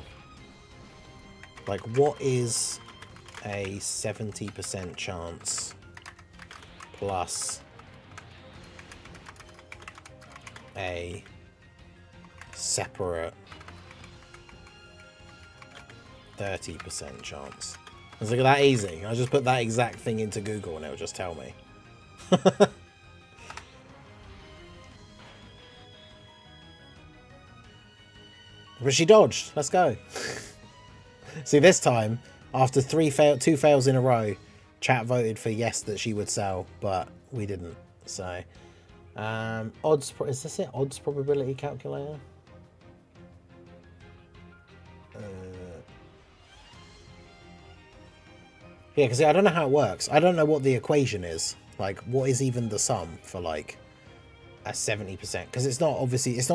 Speaker 1: Like, what is a 70% chance plus a separate 30% chance? It's like that easy. I just put that exact thing into Google and it'll just tell me. But she dodged. Let's go. See, this time, after two fails in a row, chat voted for yes that she would sell, but we didn't. So, odds. Is this it? Odds probability calculator. Yeah, because I don't know how it works. I don't know what the equation is. Like, what is even the sum for like a 70%? Because it's not obviously. It's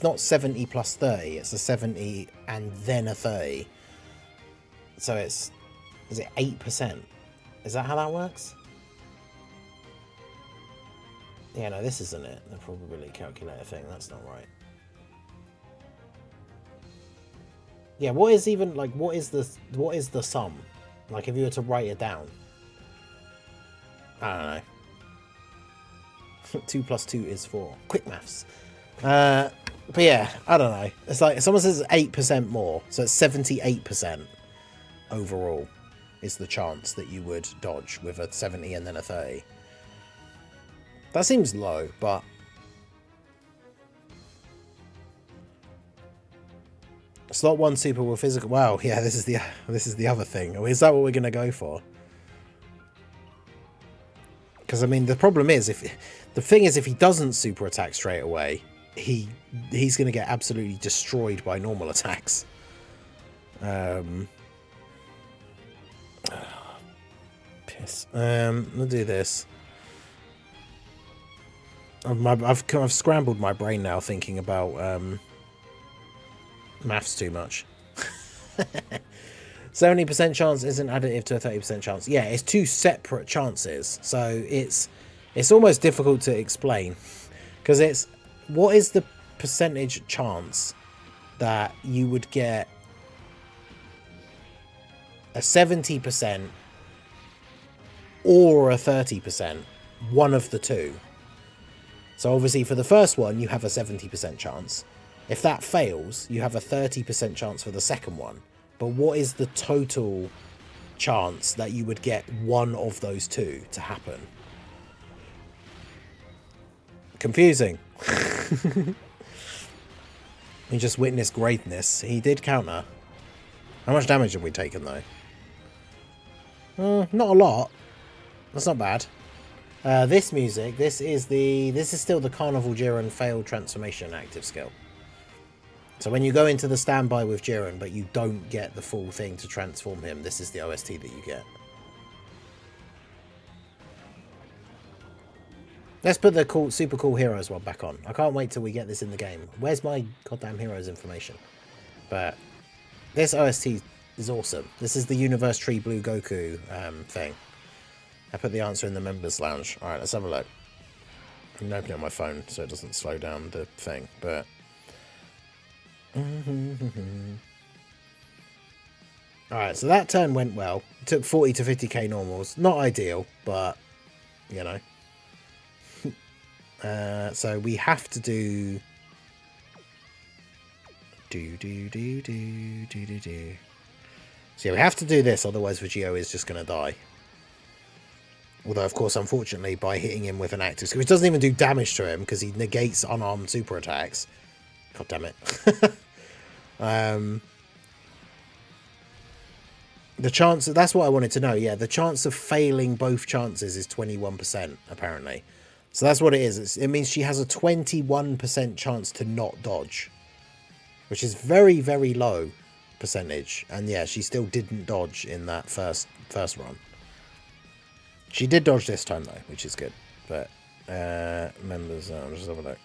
Speaker 1: not 70 plus 30. It's a 70 and then a 30. So is it 8%? Is that how that works? Yeah, no, this isn't it. The probability calculator thing. That's not right. Yeah, what is even like? What is the sum? Like, if you were to write it down. I don't know. 2 plus 2 is 4. Quick maths. But yeah, I don't know. It's like, someone says 8% more. So it's 78% overall is the chance that you would dodge with a 70 and then a 30. That seems low, but... Slot 1 super with physical... Wow, yeah, this is the other thing. Is that what we're going to go for? Because, I mean, the problem is, if he doesn't super attack straight away, he's going to get absolutely destroyed by normal attacks. Piss. We'll do this. I've scrambled my brain now thinking about maths too much. 70% chance isn't additive to a 30% chance. Yeah, it's two separate chances. So it's almost difficult to explain. Because it's... What is the percentage chance that you would get a 70% or a 30%? One of the two. So obviously for the first one, you have a 70% chance. If that fails, you have a 30% chance for the second one. But what is the total chance that you would get one of those two to happen? Confusing. He just witnessed greatness. He did counter. How much damage have we taken, though? Not a lot. That's not bad. This music, this is still the Carnival Jiren failed transformation active skill. So when you go into the standby with Jiren, but you don't get the full thing to transform him, this is the OST that you get. Let's put the super cool heroes one back on. I can't wait till we get this in the game. Where's my goddamn heroes information? But this OST is awesome. This is the Universe Tree Blue Goku thing. I put the answer in the members lounge. Alright, let's have a look. I'm opening it on my phone so it doesn't slow down the thing, but... Alright, so that turn went well. It took 40 to 50k normals. Not ideal, but, you know. So we have to do... So yeah, we have to do this, otherwise Vegio is just going to die. Although, of course, unfortunately, by hitting him with an active skill, which doesn't even do damage to him because he negates unarmed super attacks. God damn it. The chance... That's what I wanted to know. Yeah, the chance of failing both chances is 21%, apparently. So that's what it is. It means she has a 21% chance to not dodge. Which is very, very low. percentage, and yeah, she still didn't dodge in that first run. She did dodge this time though, which is good. But members, I'll just have a look.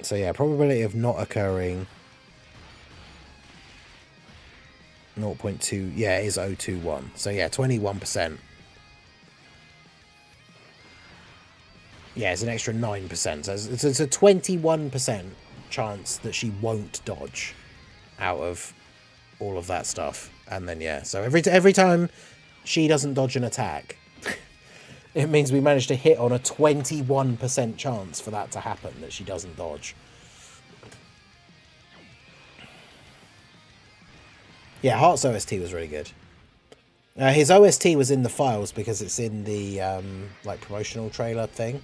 Speaker 1: So yeah, probability of not occurring 0.2, yeah, is 0.21. So yeah, 21%. Yeah, it's an extra 9%. So it's a 21% chance that she won't dodge out of all of that stuff. And then yeah, so every time she doesn't dodge an attack, it means we managed to hit on a 21% chance for that to happen, that she doesn't dodge. Yeah, Heart's OST was really good. His OST was in the files because it's in the like promotional trailer thing.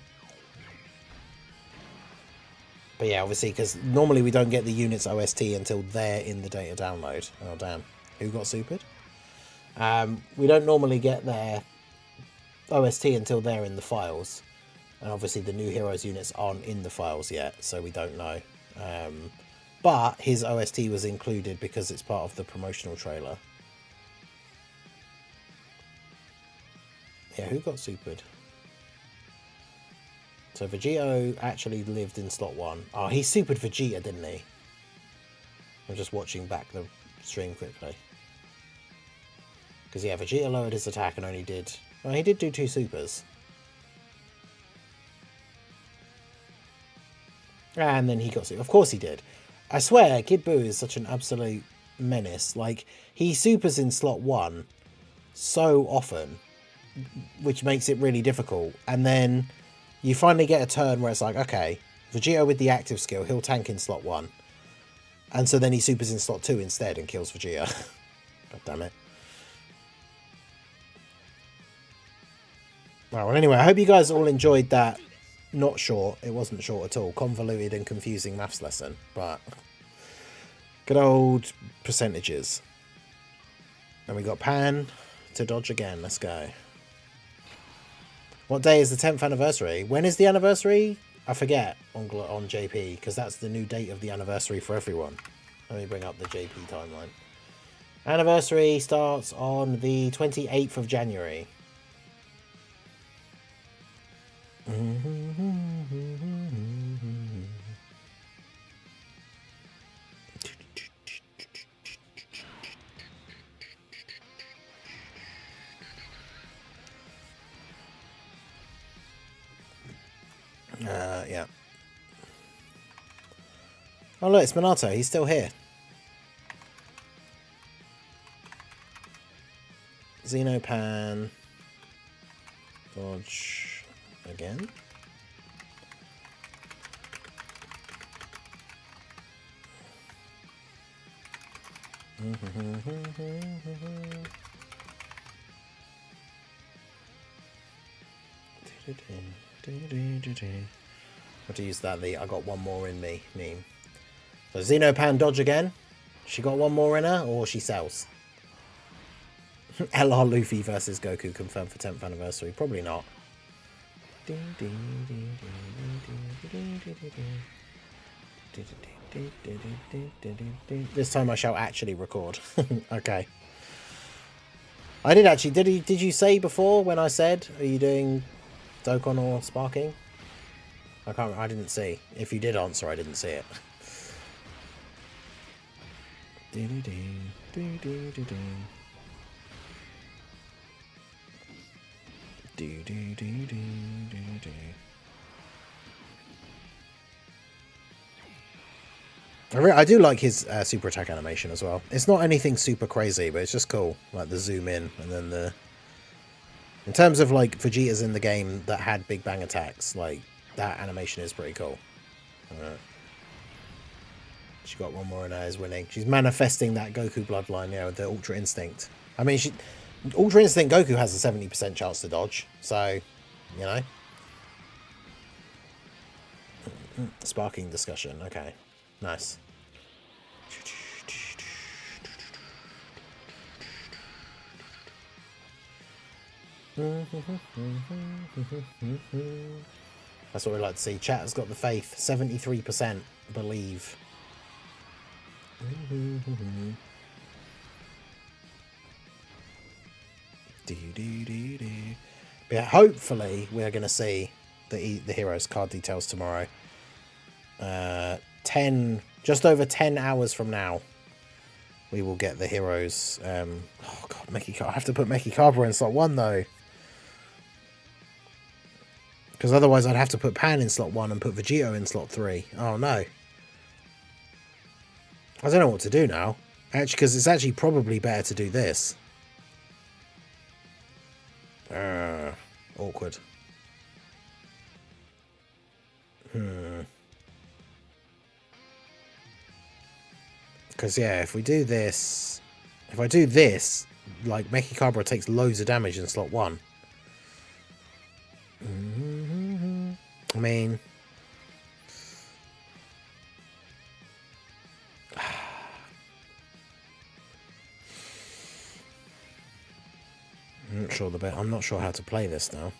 Speaker 1: But yeah, obviously, because normally we don't get the unit's OST until they're in the data download. Oh damn, who got supered? We don't normally get their OST until they're in the files, and obviously the new heroes units aren't in the files yet, so we don't know. But his OST was included because it's part of the promotional trailer. Yeah, who got supered? So Vegito actually lived in slot 1. Oh, he supered Vegeta, didn't he? I'm just watching back the stream quickly. Because yeah, Vegeta lowered his attack and only did... Well, he did do 2 supers. And then he got supered. Of course he did. I swear, Kid Buu is such an absolute menace. Like, he supers in slot 1 so often, which makes it really difficult. And then you finally get a turn where it's like, okay, Vegito with the active skill, he'll tank in slot 1. And so then he supers in slot 2 instead and kills Vegeta. God damn it. Well, anyway, I hope you guys all enjoyed that. Not short, it wasn't short at all. Convoluted and confusing maths lesson, but good old percentages. And we got Pan to dodge again. Let's go. What day is the 10th anniversary? When is the anniversary? I forget on JP, because that's the new date of the anniversary for everyone. Let me bring up the JP timeline. Anniversary starts on the 28th of January. Yeah. Oh look, it's Minato. He's still here. Xenopan. Dodge again. What to use that? I got one more in me meme. So Xenopan dodge again. She got one more in her, or she sells. LR Luffy versus Goku confirmed for 10th anniversary. Probably not. This time I shall actually record. Okay. I did actually. Did you say before when I said, are you doing Dokkan or Sparking? I didn't see. If you did answer, I didn't see it. I do like his super attack animation as well. It's not anything super crazy, but it's just cool. Like the zoom in and then the... In terms of like Vegeta's in the game that had big bang attacks, like that animation is pretty cool. She got one more and is winning. She's manifesting that Goku bloodline, with the Ultra Instinct. I mean, Ultra Instinct Goku has a 70% chance to dodge, so, you know. Sparking discussion, okay. Nice. That's what we like to see. Chat has got the faith. 73%. believe. But yeah, hopefully we're going to see the heroes card details tomorrow. 10, just over 10 hours from now, we will get the heroes. Oh god, I have to put Meki Cabra in slot 1 though, because otherwise I'd have to put Pan in slot 1 and put Vegito in slot 3. Oh no, I don't know what to do now, actually, because it's actually probably better to do this. Awkward. Because, yeah, if we do this... If I do this, like, Meki Cabra takes loads of damage in slot 1. I mean... I'm not sure how to play this now.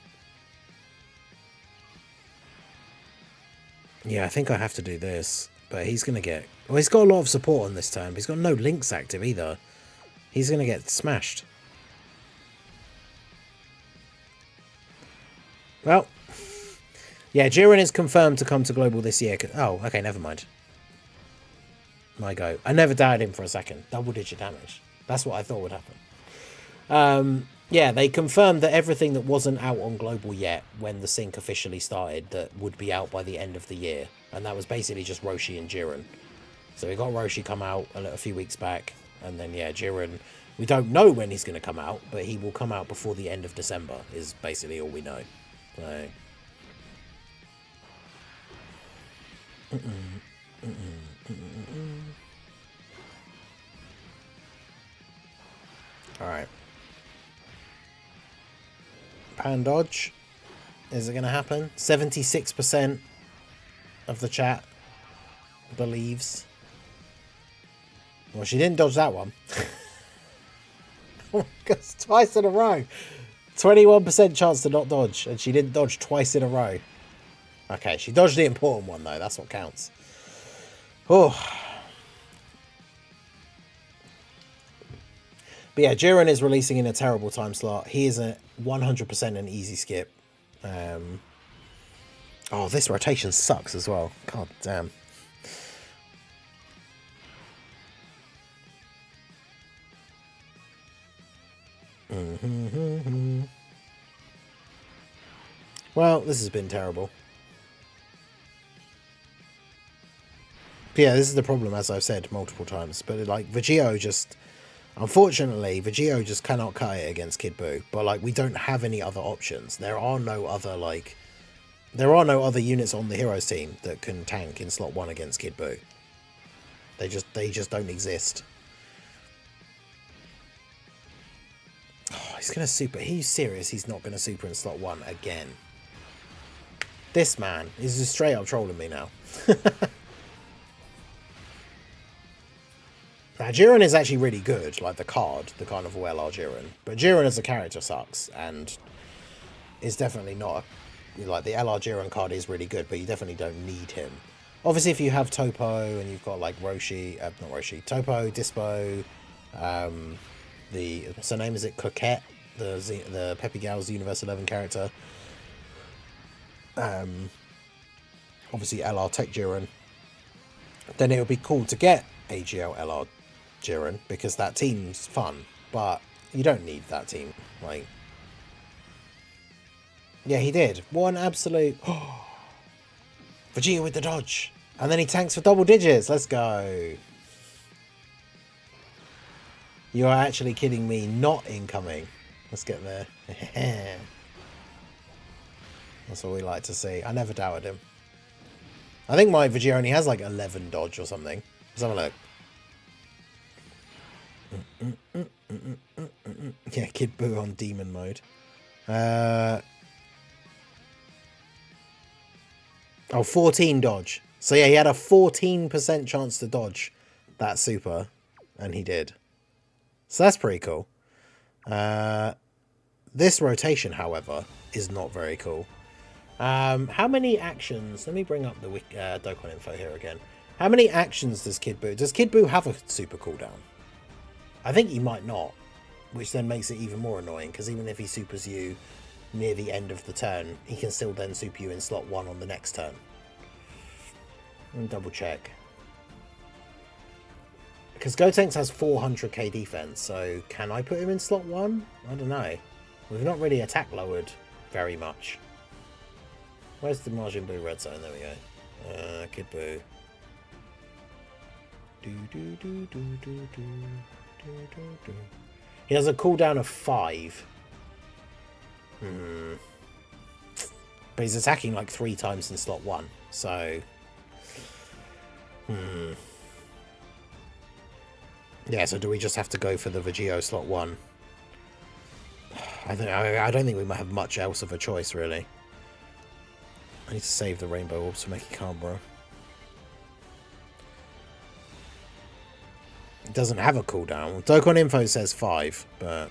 Speaker 1: Yeah, I think I have to do this. But he's going to get... Well, he's got a lot of support on this turn. But he's got no links active either. He's going to get smashed. Well. Yeah, Jiren is confirmed to come to Global this year. Oh, okay, never mind. My go. I never doubted him for a second. Double-digit damage. That's what I thought would happen. Yeah, they confirmed that everything that wasn't out on Global yet, when the sync officially started, that would be out by the end of the year. And that was basically just Roshi and Jiren. So we got Roshi come out a few weeks back. And then, yeah, Jiren, we don't know when he's going to come out, but he will come out before the end of December, is basically all we know. So... Alright. Pan dodge. Is it going to happen? 76% of the chat believes. Well, she didn't dodge that one. Oh my God, twice in a row. 21% chance to not dodge, and she didn't dodge twice in a row. Okay, she dodged the important one, though. That's what counts. Oh. But yeah, Jiren is releasing in a terrible time slot. He is a 100% an easy skip. Oh, this rotation sucks as well. God damn. Well, this has been terrible. But yeah, this is the problem, as I've said multiple times. But like, Vegito just... Unfortunately, Vegito just cannot cut it against Kid Buu. But like, we don't have any other options. There are no other, like... There are no other units on the Heroes team that can tank in slot 1 against Kid Buu. They just don't exist. Oh, he's going to super... He's serious he's not going to super in slot 1 again. This man is just straight up trolling me now. Now, Jiren is actually really good, like the Carnival LR Jiren. But Jiren as a character sucks, and is definitely not... Like, the LR Jiren card is really good, but you definitely don't need him. Obviously, if you have Topo, and you've got, like, Roshi... not Roshi. Topo, Dispo, what's her name? Is it Coquette? The Peppy Gal's Universe 11 character. Obviously, LR Tech Jiren. Then it would be cool to get AGL LR Jiren, because that team's fun, but you don't need that team. Like, yeah, he did one absolute Vegeta with the dodge, and then he tanks for double digits. Let's go. You are actually kidding me. Not incoming. Let's get there. That's what we like to see. I never doubted him. I think my Vegeta only has like 11 dodge or something. Let's have a look. Yeah, Kid Buu on demon mode. Oh, 14 dodge. So yeah, he had a 14% chance to dodge that super, and he did. So that's pretty cool. This rotation, however, is not very cool. How many actions? Let me bring up the Dokkan info here again. How many actions does Kid Buu? Does Kid Buu have a super cooldown? I think he might not, which then makes it even more annoying, because even if he supers you near the end of the turn, he can still then super you in slot 1 on the next turn. Let me double check. Because Gotenks has 400k defense, so can I put him in slot 1? I don't know. We've not really attack lowered very much. Where's the Majin Buu red zone? There we go. Kid Buu. He has a cooldown of 5. But he's attacking like 3 times in slot 1, so... Yeah, so do we just have to go for the Vegito slot 1? I don't think we might have much else of a choice, really. I need to save the Rainbow Orbs for Mechikabra. It doesn't have a cooldown. Dokkan Info says 5, but...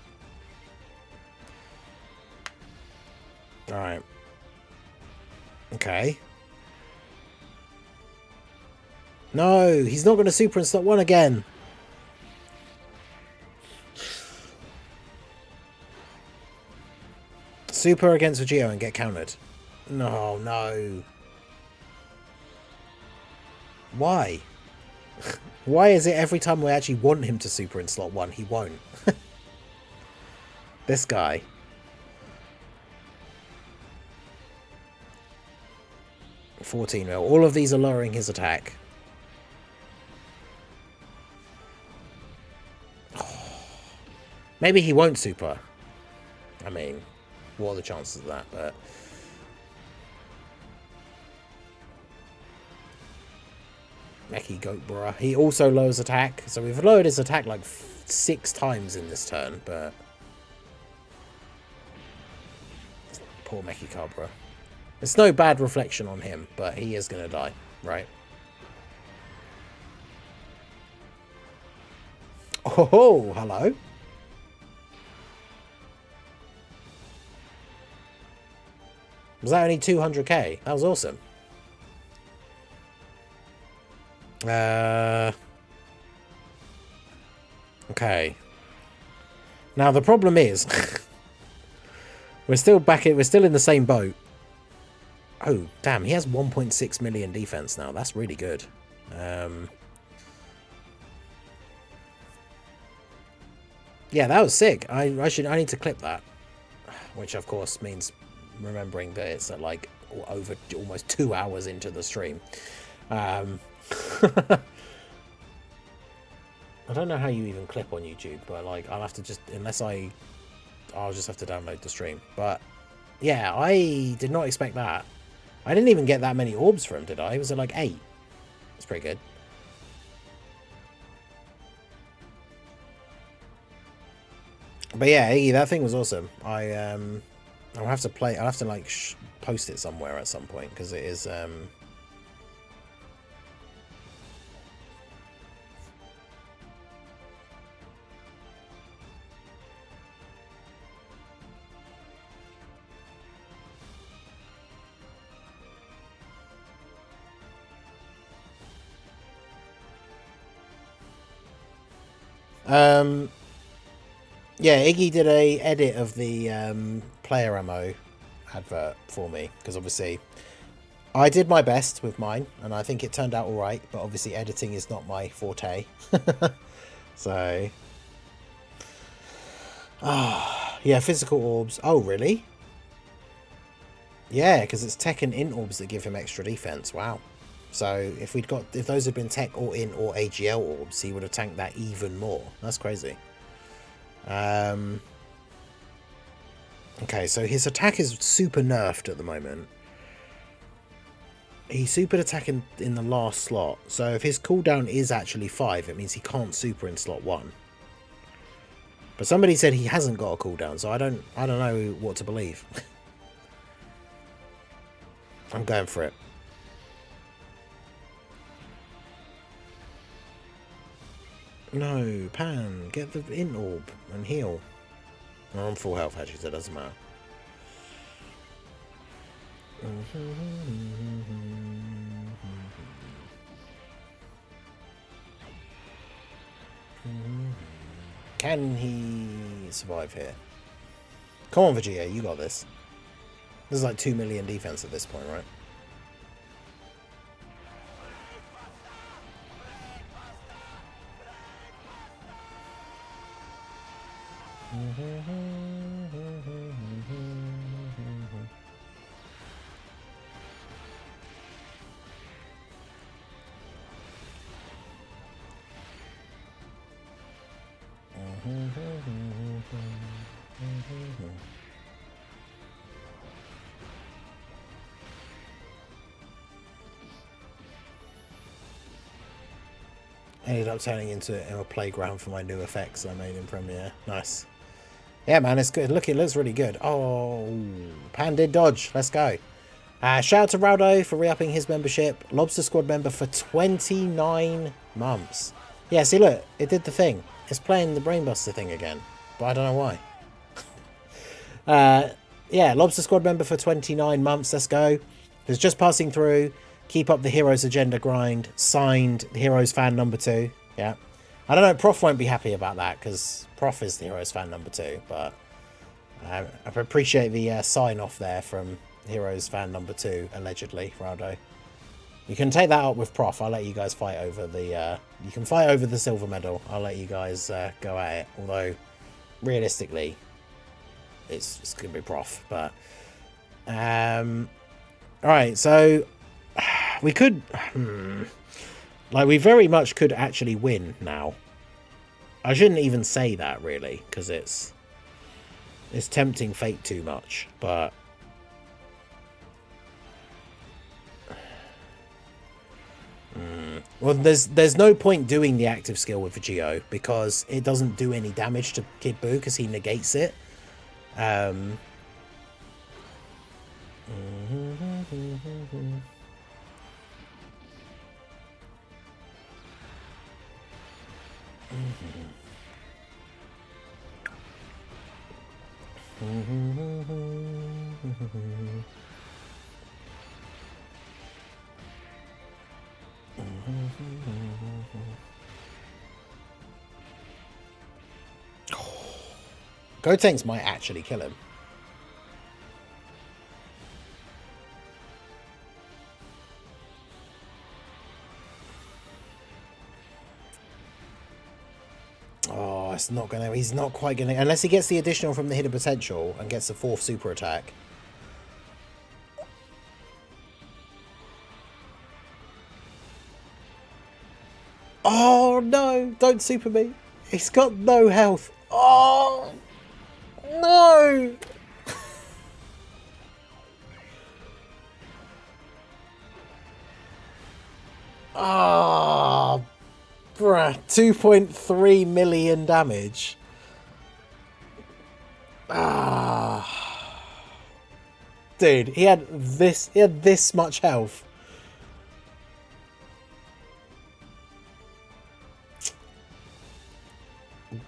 Speaker 1: Alright. Okay. No, he's not going to super in slot 1 again. Super against Vegito and get countered. No, no. Why? Why is it every time we actually want him to super in slot 1, he won't? This guy. $14 mil. All of these are lowering his attack. Maybe he won't super. I mean, what are the chances of that? But Mechikabra. He also lowers attack. So we've lowered his attack like 6 times in this turn, but... Poor Mechikabra. It's no bad reflection on him, but he is going to die, right? Oh, hello. Was that only 200k? That was awesome. Okay. Now the problem is we're still in the same boat. Oh, damn, he has 1.6 million defense now. That's really good. Yeah, that was sick. I need to clip that. Which of course means remembering that it's at like over almost 2 hours into the stream. I don't know how you even clip on YouTube, but like I'll have to just I'll just have to download the stream. But yeah, I did not expect that. I didn't even get that many orbs for him, did I? Was it like 8? That's pretty good. But yeah, Iggy, that thing was awesome. I'll have to play. I'll have to like post it somewhere at some point because it is. Yeah, Iggy did a edit of the player ammo advert for me because obviously I did my best with mine and I think it turned out all right, but obviously editing is not my forte. So yeah, physical orbs. Oh really? Yeah, because it's tech and int orbs that give him extra defense. Wow. So if those had been tech or int or AGL orbs, he would have tanked that even more. That's crazy. Okay, so his attack is super nerfed at the moment. He supered attack in the last slot. So if his cooldown is actually 5, it means he can't super in slot 1. But somebody said he hasn't got a cooldown, so I don't know what to believe. I'm going for it. No, Pan, get the int orb and heal. I'm on full health actually, so it doesn't matter. Can he survive here? Come on, Vegeta, you got this. This is like 2 million defense at this point, right? Ended up turning into a playground for my new effects I made in Premiere. Nice. Yeah, man, it's good. Look, it looks really good. Oh, Pan did dodge. Let's go. Shout out to Raldo for re-upping his membership. Lobster Squad member for 29 months. Yeah, see, look, it did the thing. It's playing the Brainbuster thing again, but I don't know why. Yeah, Lobster Squad member for 29 months. Let's go. It's just passing through. Keep up the Heroes Agenda grind. Signed, Heroes fan number 2. Yeah. I don't know, Prof won't be happy about that, because Prof is the Heroes fan number 2, but I appreciate the sign-off there from Heroes fan number 2, allegedly, Raldo. You can take that up with Prof. I'll let you guys fight over the... you can fight over the silver medal. I'll let you guys go at it, although, realistically, it's going to be Prof, but... Alright, so... We could... Like, we very much could actually win now. I shouldn't even say that, really, because it's tempting fate too much, but... Well, there's no point doing the active skill with Vegito, because it doesn't do any damage to Kid Buu, because he negates it. Gotenks might actually kill him. Oh, it's not gonna. He's not quite gonna, unless he gets the additional from the hidden potential and gets the 4th super attack. Oh no! Don't super me. He's got no health. Oh no! Ah, bruh, 2.3 million damage. Ah, dude, he had this much health.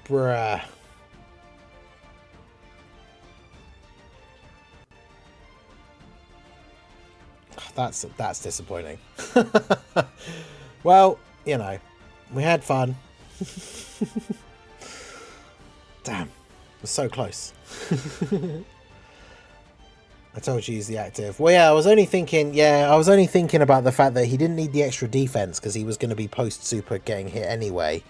Speaker 1: Bruh. That's disappointing. Well, you know, we had fun. Damn, it was so close. I told you he's the active. Well, yeah, I was only thinking about the fact that he didn't need the extra defense because he was going to be post super getting hit anyway.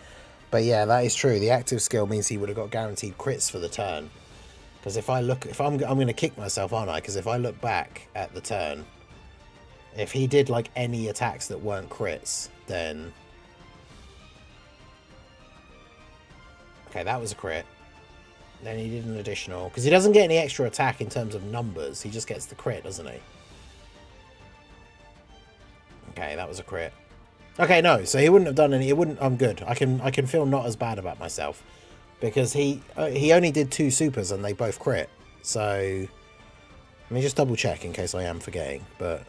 Speaker 1: But yeah, that is true. The active skill means he would have got guaranteed crits for the turn. Because if I'm going to kick myself, aren't I? Because if I look back at the turn, if he did like any attacks that weren't crits, then... Okay, that was a crit. Then he did an additional, because he doesn't get any extra attack in terms of numbers. He just gets the crit, doesn't he? Okay, that was a crit. Okay, no, so he wouldn't have done any. It wouldn't. I'm good. I can feel not as bad about myself because he only did 2 supers and they both crit. So let me just double check in case I am forgetting. But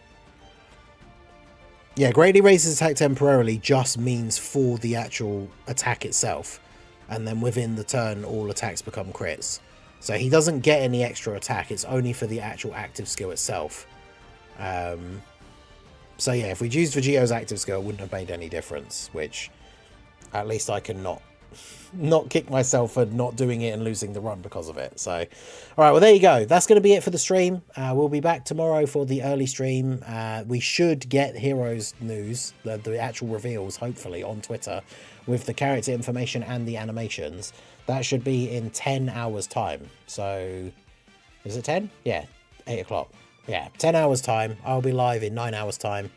Speaker 1: yeah, greatly raises attack temporarily just means for the actual attack itself, and then within the turn all attacks become crits. So he doesn't get any extra attack. It's only for the actual active skill itself. So yeah, if we used Vegito's active skill, it wouldn't have made any difference, which at least I can not not kick myself for not doing it and losing the run because of it. So, all right, well, there you go. That's going to be it for the stream. We'll be back tomorrow for the early stream. We should get Heroes news, the actual reveals, hopefully, on Twitter with the character information and the animations. That should be in 10 hours time. So, is it 10? Yeah, 8 o'clock. Yeah, 10 hours time. I'll be live in 9 hours time.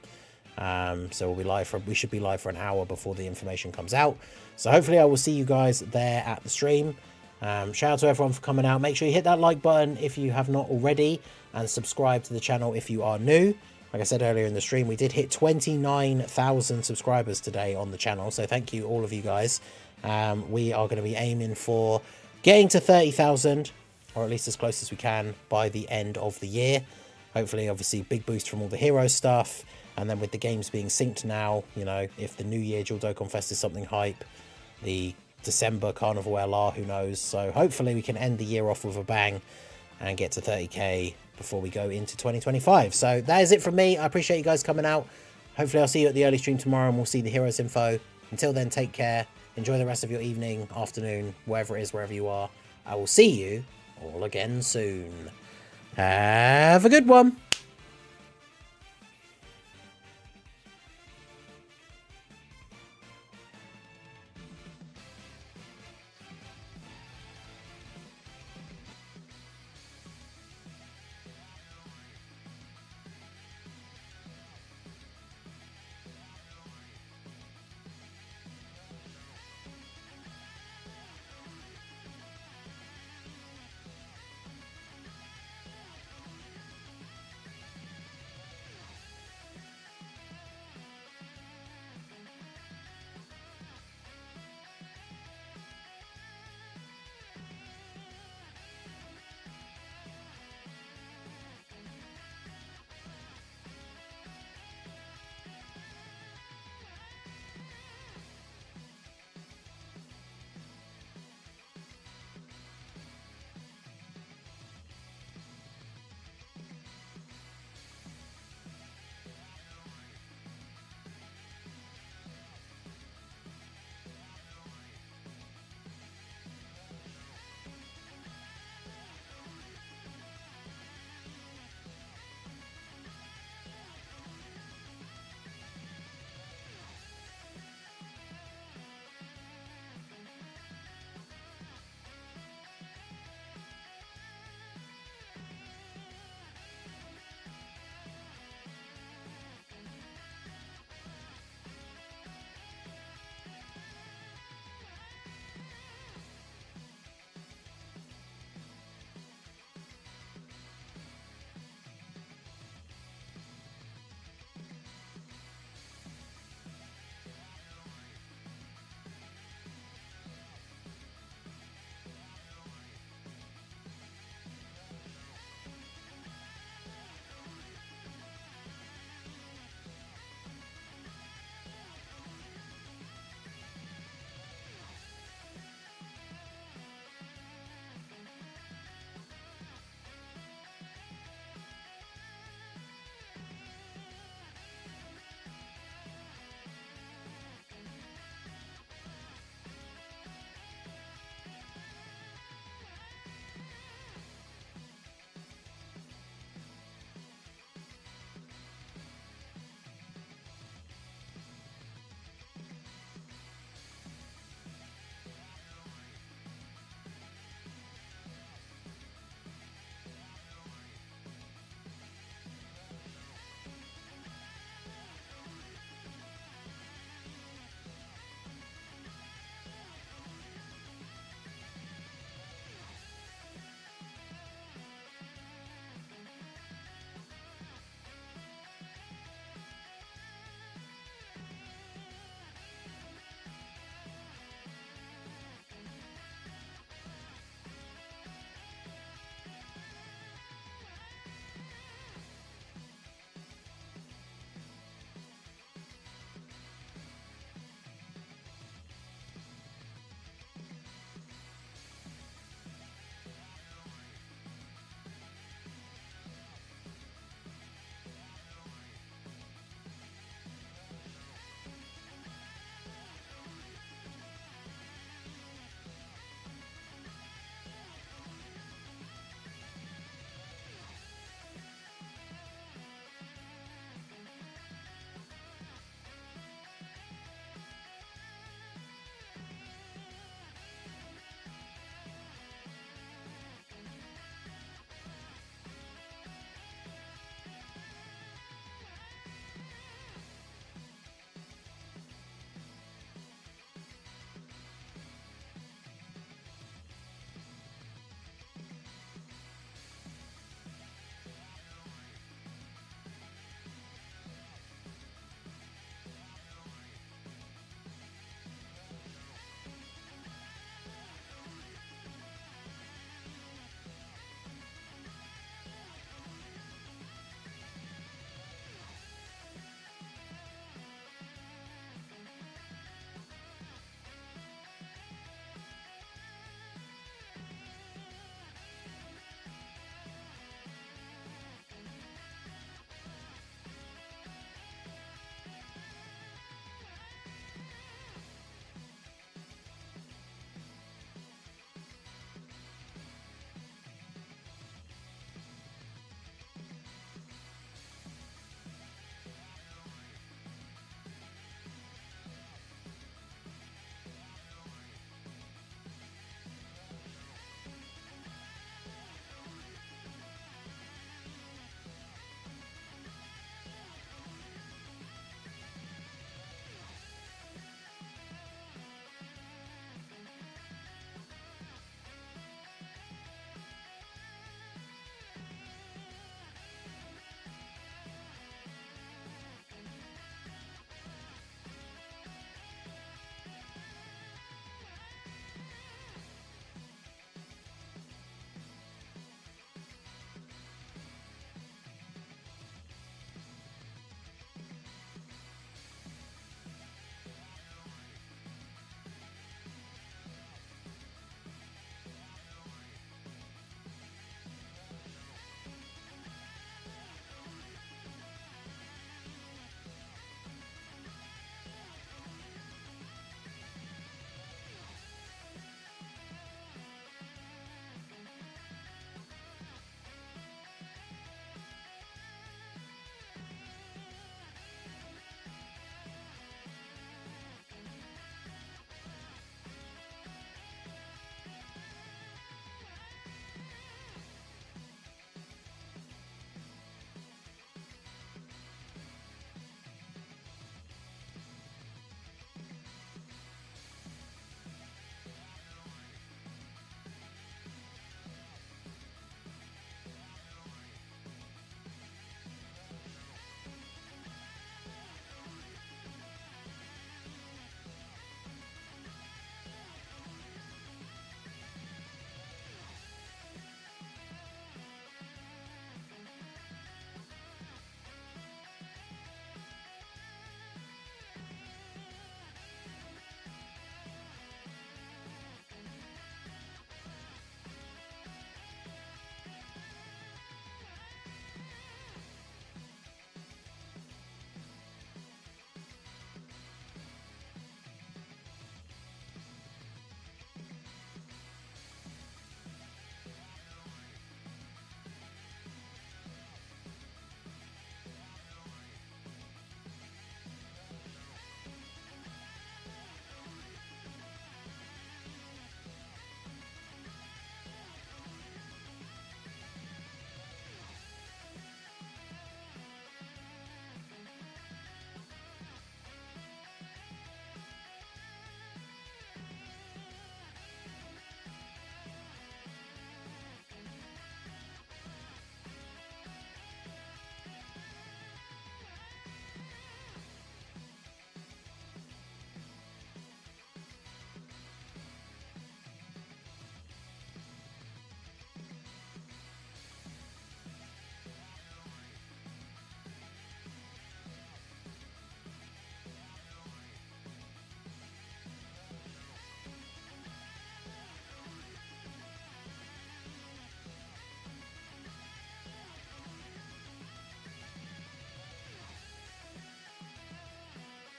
Speaker 1: So we should be live for an hour before the information comes out. So hopefully I will see you guys there at the stream. Shout out to everyone for coming out. Make sure you hit that like button if you have not already, and subscribe to the channel if you are new. Like I said earlier in the stream, we did hit 29,000 subscribers today on the channel. So thank you, all of you guys. We are going to be aiming for getting to 30,000, or at least as close as we can by the end of the year. Hopefully, obviously, big boost from all the hero stuff. And then with the games being synced now, you know, if the New Year Dual Dokkan Fest is something hype, the December Carnival LR, who knows? So hopefully we can end the year off with a bang and get to 30k before we go into 2025. So that is it from me. I appreciate you guys coming out. Hopefully I'll see you at the early stream tomorrow and we'll see the Heroes info. Until then, take care. Enjoy the rest of your evening, afternoon, wherever it is, wherever you are. I will see you all again soon. Have a good one.